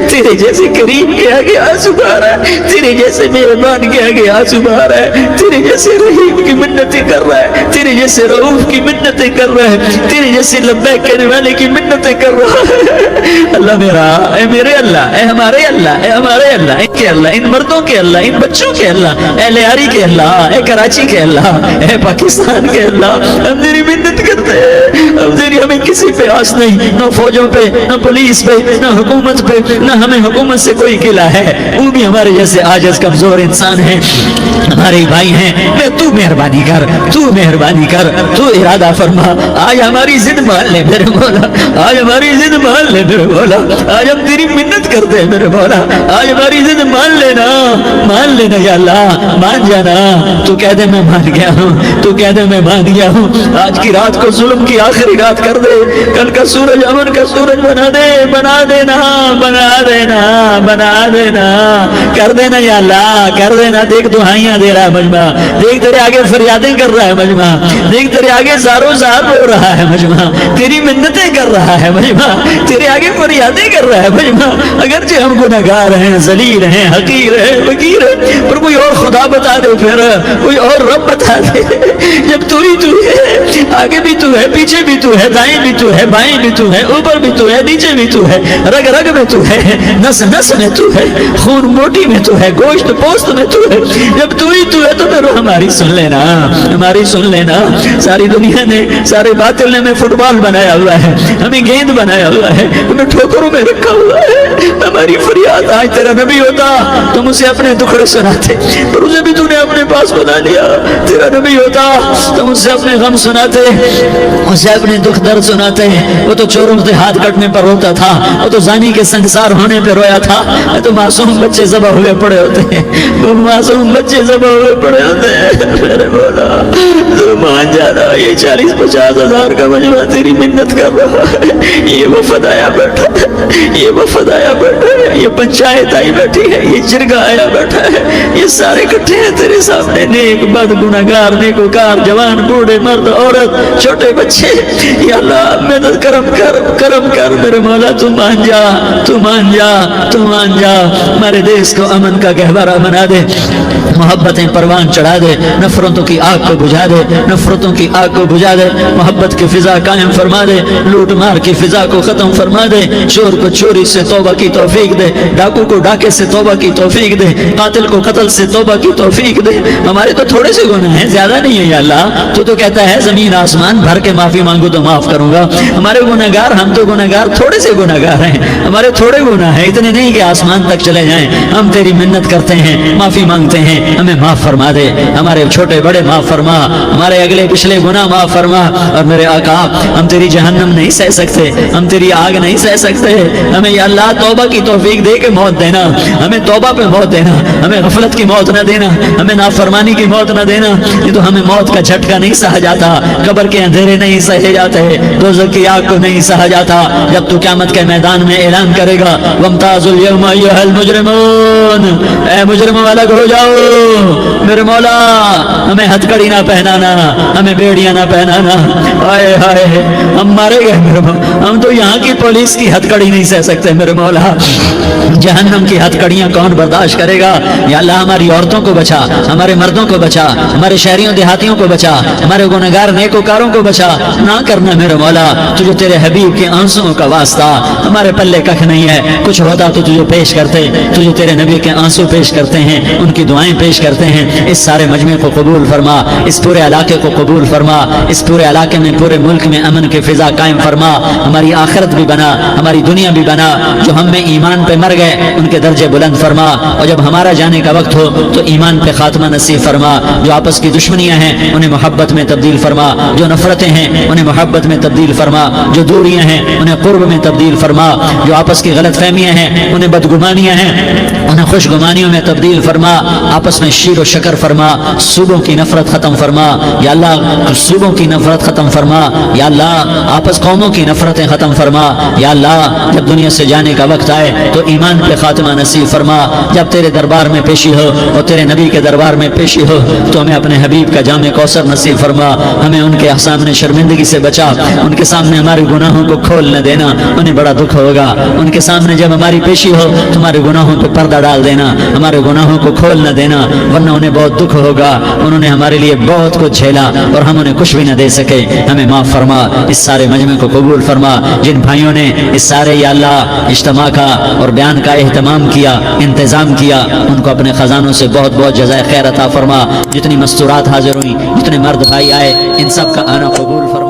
[SPEAKER 1] تیرے جیسے کریم کے آگے آنسو بہا رہا ہے، تیرے جیسے مہربان کے آگے آنسو بہا رہا ہے، تیرے جیسے رحیم کی منتیں کر رہا ہے، تیرے جیسے رؤوف کی منتیں کر رہا ہے، تیرے جیسے لبیک کہنے والے کی منتیں کر رہا ہے۔ اللہ میرا، اے میرے اللہ، اے ہمارے اللہ، اے ہمارے اللہ، ان کے اللہ، ان مردوں کے اللہ، ان بچوں کے اللہ، اے لیاری کے اللہ، اے کراچی کے اللہ، اے پاکستان کے اللہ، ہم تیری منت کر کرتے اب تیری ہمیں کسی پہ آس نہیں، نہ فوجوں پہ، نہ پولیس پہ، نہ حکومت پہ، نہ ہمیں حکومت سے کوئی قلعہ ہے، وہ بھی ہمارے جیسے عاجز کمزور انسان ہیں، ہمارے بھائی ہیں، میں تو مہربانی کر، تو مہربانی کر، تو ارادہ فرما، آج ہماری ضد مان لے میرے مولا، آج ہماری ضد مان لے میرے مولا، آج ہم تیری منت کرتے ہیں میرے مولا، آج ہماری ضد مان لینا، مان لینا یا اللہ، مان جانا، تو کہہ دے میں مان گیا ہوں، تو کہہ دے میں مان گیا ہوں، آج کی رات کو ظلم کی آخری رات کر دے، کل کا سورج امن کا سورج بنا دے، بنا دینا، بنا دینا، بنا دینا، کر دینا یا اللہ، کر دینا۔ دیکھ دعائیاں دے رہا ہے مجمع، دیکھ تیرے آگے فریادیں کر رہا ہے مجمع، دیکھ تیرے آگے زارو زار رو رہا ہے مجمع، تیری منتیں کر رہا ہے مجمع، تیرے آگے فریادیں کر رہا ہے مجمع، اگرچہ ہم گنہگار ہیں، ذلیل ہیں، حقیر ہیں، فقیر ہیں، پر کوئی اور خدا بتا دے، پھر کوئی اور رب بتا دے، جب تو ہی تو ہے، آگے بھی تو ہے، پیچھے بھی تو ہے، دائیں بھی تو ہے، بائیں بھی تو ہے، اوپر بھی تو ہے، نیچے بھی تو ہے، رگ رگ میں تو ہے، نس نس میں تو ہے، خون موٹی میں تو ہے، گوشت پوست میں تو ہے، جب تو ہی تو ہے تو پھر ہماری سن لینا، ہماری سن لینا۔ ساری دنیا نے، سارے باطل نے ہمیں فٹ بال بنایا ہوا ہے، ہمیں گیند بنایا ہوا ہے، ہمیں ٹھوکروں میں رکھا ہوا ہے، ہماری فریاد آج تیرا نبی ہوتا تو مجھے اپنے دکھڑے سناتے، پر اسے بھی تو نے اپنے پاس بنا لیا، تیرا نبی ہوتا تو مجھ سے اپنے غم سناتے، اسے اپنے دکھ درد سناتے، وہ تو چوروں سے ہاتھ کٹنے پر روتا تھا، وہ تو زانی کے سنگسار ہونے پہ رویا تھا، تو معصوم بچے ذبح ہوئے پڑے ہوتے ہیں، وہ معصوم بچے ذبح ہوئے پڑے ہوتے ہیں، میرے مولا تو مان جانا، یہ 40-50 ہزار کا مجمع تیری منت کر رہا ہے، یہ وفد آیا بیٹھا ہے، یہ وفد آیا بیٹھا ہے، یہ پنچایت آئی بیٹھی ہے، یہ جرگہ آیا بیٹھا ہے، یہ سارے کٹھے ہیں تیرے سامنے، نیک بد گنہگار نیکوکار، جوان بوڑھے مرد عورت چھوٹے بچے، یا اللہ مدد کرم کر، کرم کر میرے مولا، تو مان جا، تو مان جا، تو مان جا، ہمارے دیس کو امن کا گہوارہ بنا دے، محبتیں پروان چڑھا دے، نفرتوں کی آگ کو بجھا دے، نفرتوں کی آگ کو بجھا دے، محبت کی فضا قائم فرما دے، لوٹ مار کی فضا کو ختم فرما دے، چور کو چوری سے توبہ کی توفیق دے، ڈاکو کو ڈاکے سے توبہ کی توفیق دے، قاتل کو قتل سے توبہ کی توفیق دے۔ ہمارے تو تھوڑے سے گناہ ہیں، زیادہ نہیں ہے یا اللہ، تو کہتا ہے زمین آسمان بھر کے معافی مانگو تو معاف کروں گا، ہمارے گنہگار، ہم تو گنہگار تھوڑے سے گنہگار ہیں، ہمارے تھوڑے گناہ ہیں، اتنے نہیں کہ آسمان تک چلے جائیں، ہم تیری منت کرتے ہیں، معافی مانگتے ہیں، ہمیں معاف فرما دے، ہمارے چھوٹے بڑے معاف فرما، ہمارے اگلے پچھلے گناہ معاف فرما، اور میرے آقا ہم تیری جہنم نہیں سہ سکتے، ہم تیری آگ نہیں سہ سکتے، ہمیں یا اللہ توبہ کی توفیق دے کے موت دینا، ہمیں توبہ پہ موت دینا، ہمیں غفلت کی موت نہ دینا، ہمیں نافرمانی کی موت نہ دینا، یہ تو ہمیں موت کا جھٹکا نہیں سہا جاتا، قبر کے اندھیرے نہیں سہے جاتے، دوزخ کی آگ کو نہیں سہا جاتا، جب تو قیامت کے میدان میں اعلان کرے گا وَامْتَازُوا الْيَوْمَ أَيُّهَا الْمُجْرِمُونَ، اے مجرموں الگ ہو جاؤ، میرے مولا ہمیں ہتھکڑی نہ پہنانا، ہمیں بیڑیاں نہ پہنانا، آئے ہائے ہم مارے گئے میرے مولا، ہم تو یہاں کی پولیس کی ہتھکڑی نہیں سہ سکتے میرے مولا، جہنم کی ہتھکڑیاں کون برداشت کرے گا؟ یا اللہ ہماری عورتوں کو بچا، ہمارے مردوں کو بچا، ہمارے شہریوں دیہاتیوں کو بچا، ہمارے گنہگار نیکوکاروں کو بچا، نہ کرنا میرے مولا، تجھے تیرے حبیب کے آنسوؤں کا واسطہ، ہمارے پلے ککھ نہیں ہے، کچھ ہوتا تو تجھے پیش کرتے، تجھے تیرے نبی کے آنسو پیش کرتے ہیں، ان کی دعائیں پیش کرتے ہیں، اس سارے مجمع کو قبول فرما، اس پورے علاقے کو قبول فرما، اس پورے علاقے میں پورے ملک میں امن کی فضا قائم فرما، ہماری آخرت بھی بنا، ہماری دنیا بھی بنا، جو ہم میں ایمان پہ مر گئے ان کے درجے بلند فرما، اور جب ہمارا جانے کا وقت ہو تو ایمان پہ خاتمہ نصیب فرما، جو آپس کی دشمنیاں ہیں انہیں محبت میں تبدیل فرما، جو نفرتیں ہیں انہیں محبت میں تبدیل فرما، جو دوریاں ہیں انہیں قرب میں تبدیل فرما، جو آپس کی غلط فہمیاں ہیں انہیں بدگمانیاں ہیں انہیں خوش گمانیوں میں تبدیل فرما، آپس میں شیر و شکر فرما، صوبوں کی نفرت ختم فرما یا اللہ، صوبوں کی نفرت ختم فرما یا اللہ، آپس قوموں کی نفرتیں ختم فرما یا اللہ، جب دنیا سے جانے کا وقت آئے تو ایمان پہ خاتمہ نصیب فرما، جب تیرے دربار میں پیشی ہو اور تیرے نبی کے دربار میں پیشی ہو تو ہمیں اپنے حبیب کا جام کوثر نصیب فرما، ہمیں ان کے سامنے شرمندگی سے بچا، ان کے سامنے ہمارے گناہوں کو کھول نہ دینا، انہیں بڑا دکھ ہوگا، ان کے سامنے جب ہماری پیشی ہو تمہارے گناہوں پہ پردہ ڈال دینا، ہمارے گناہوں کو کھول نہ دینا، ورنہ انہیں بہت دکھ ہوگا، انہوں نے ہمارے لیے بہت کچھ جھیلا اور ہم انہیں کچھ بھی نہ دے سکے، ہمیں معاف فرما، اس سارے مجمع کو قبول فرما، جن بھائیوں نے اس سارے یا اللہ اجتماع کا اور بیان کا اہتمام کیا، انتظام کیا، ان کو اپنے خزانوں سے بہت بہت جزائے خیر عطا فرما، جتنی مستورات حاضر ہوئی، جتنے مرد بھائی آئے، ان سب کا آنا قبول فرما۔